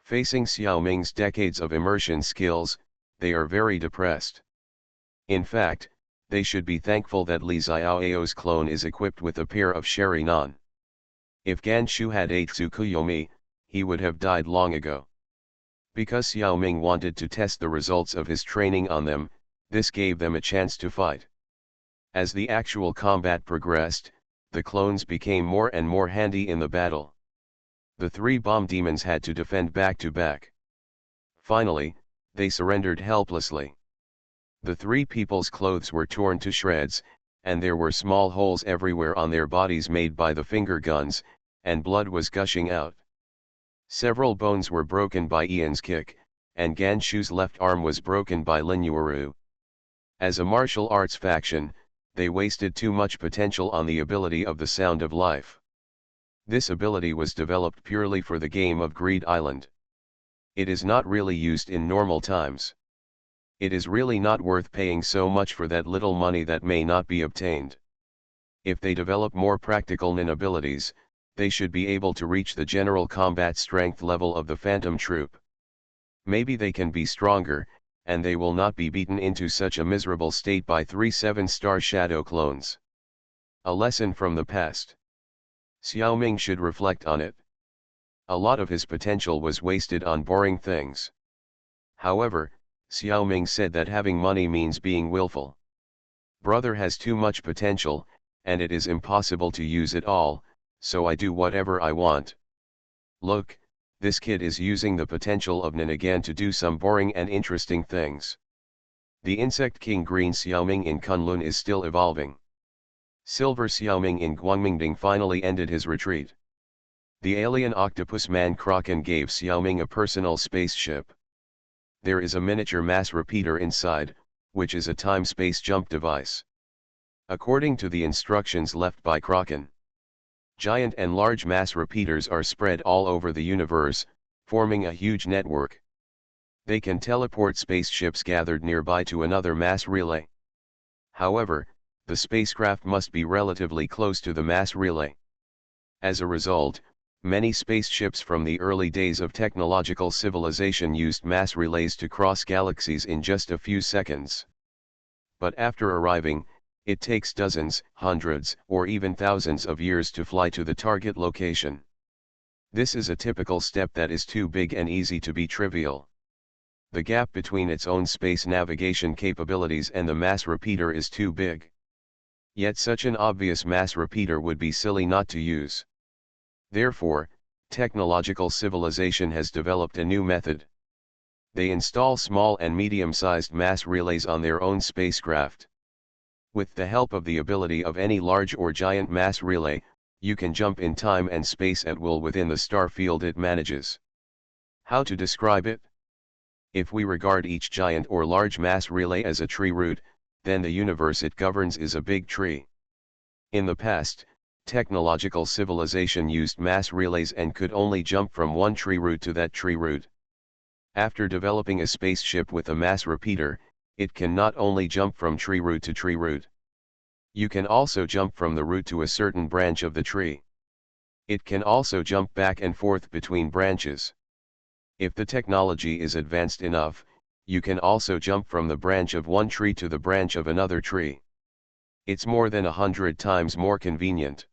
A: Facing Xiaoming's decades of immersion skills, they are very depressed. In fact, they should be thankful that Li Xiaoyao's clone is equipped with a pair of Sherry Nan. If Ganshu had 8 Tsukuyomi, he would have died long ago. Because Xiaoming wanted to test the results of his training on them, this gave them a chance to fight. As the actual combat progressed, the clones became more and more handy in the battle. The 3 Bomb Demons had to defend back to back. Finally, they surrendered helplessly. The 3 people's clothes were torn to shreds, and there were small holes everywhere on their bodies made by the finger guns, and blood was gushing out. Several bones were broken by Ian's kick, and Ganshu's left arm was broken by Lin Yuuru. As a martial arts faction, they wasted too much potential on the ability of the Sound of Life. This ability was developed purely for the game of Greed Island. It is not really used in normal times. It is really not worth paying so much for that little money that may not be obtained. If they develop more practical nin abilities, they should be able to reach the general combat strength level of the Phantom Troop. Maybe they can be stronger, and they will not be beaten into such a miserable state by 3 7-star Shadow clones. A lesson from the past. Xiaoming should reflect on it. A lot of his potential was wasted on boring things. However, Xiaoming said that having money means being willful. Brother has too much potential, and it is impossible to use it all, so I do whatever I want. Look, this kid is using the potential of Nin again to do some boring and interesting things. The Insect King Green Xiaoming in Kunlun is still evolving. Silver Xiaoming in Guangmingding finally ended his retreat. The alien octopus man Kraken gave Xiaoming a personal spaceship. There is a miniature mass repeater inside, which is a time-space jump device. According to the instructions left by Kraken, giant and large mass repeaters are spread all over the universe, forming a huge network. They can teleport spaceships gathered nearby to another mass relay. However, the spacecraft must be relatively close to the mass relay. As a result, many spaceships from the early days of technological civilization used mass relays to cross galaxies in just a few seconds. But after arriving, it takes dozens, hundreds, or even thousands of years to fly to the target location. This is a typical step that is too big and easy to be trivial. The gap between its own space navigation capabilities and the mass repeater is too big. Yet such an obvious mass repeater would be silly not to use. Therefore, technological civilization has developed a new method. They install small and medium-sized mass relays on their own spacecraft. With the help of the ability of any large or giant mass relay, you can jump in time and space at will within the star field it manages. How to describe it? If we regard each giant or large mass relay as a tree root, then the universe it governs is a big tree. In the past, technological civilization used mass relays and could only jump from one tree root to that tree root. After developing a spaceship with a mass repeater, it can not only jump from tree root to tree root. You can also jump from the root to a certain branch of the tree. It can also jump back and forth between branches. If the technology is advanced enough, you can also jump from the branch of one tree to the branch of another tree. It's more than 100 times more convenient.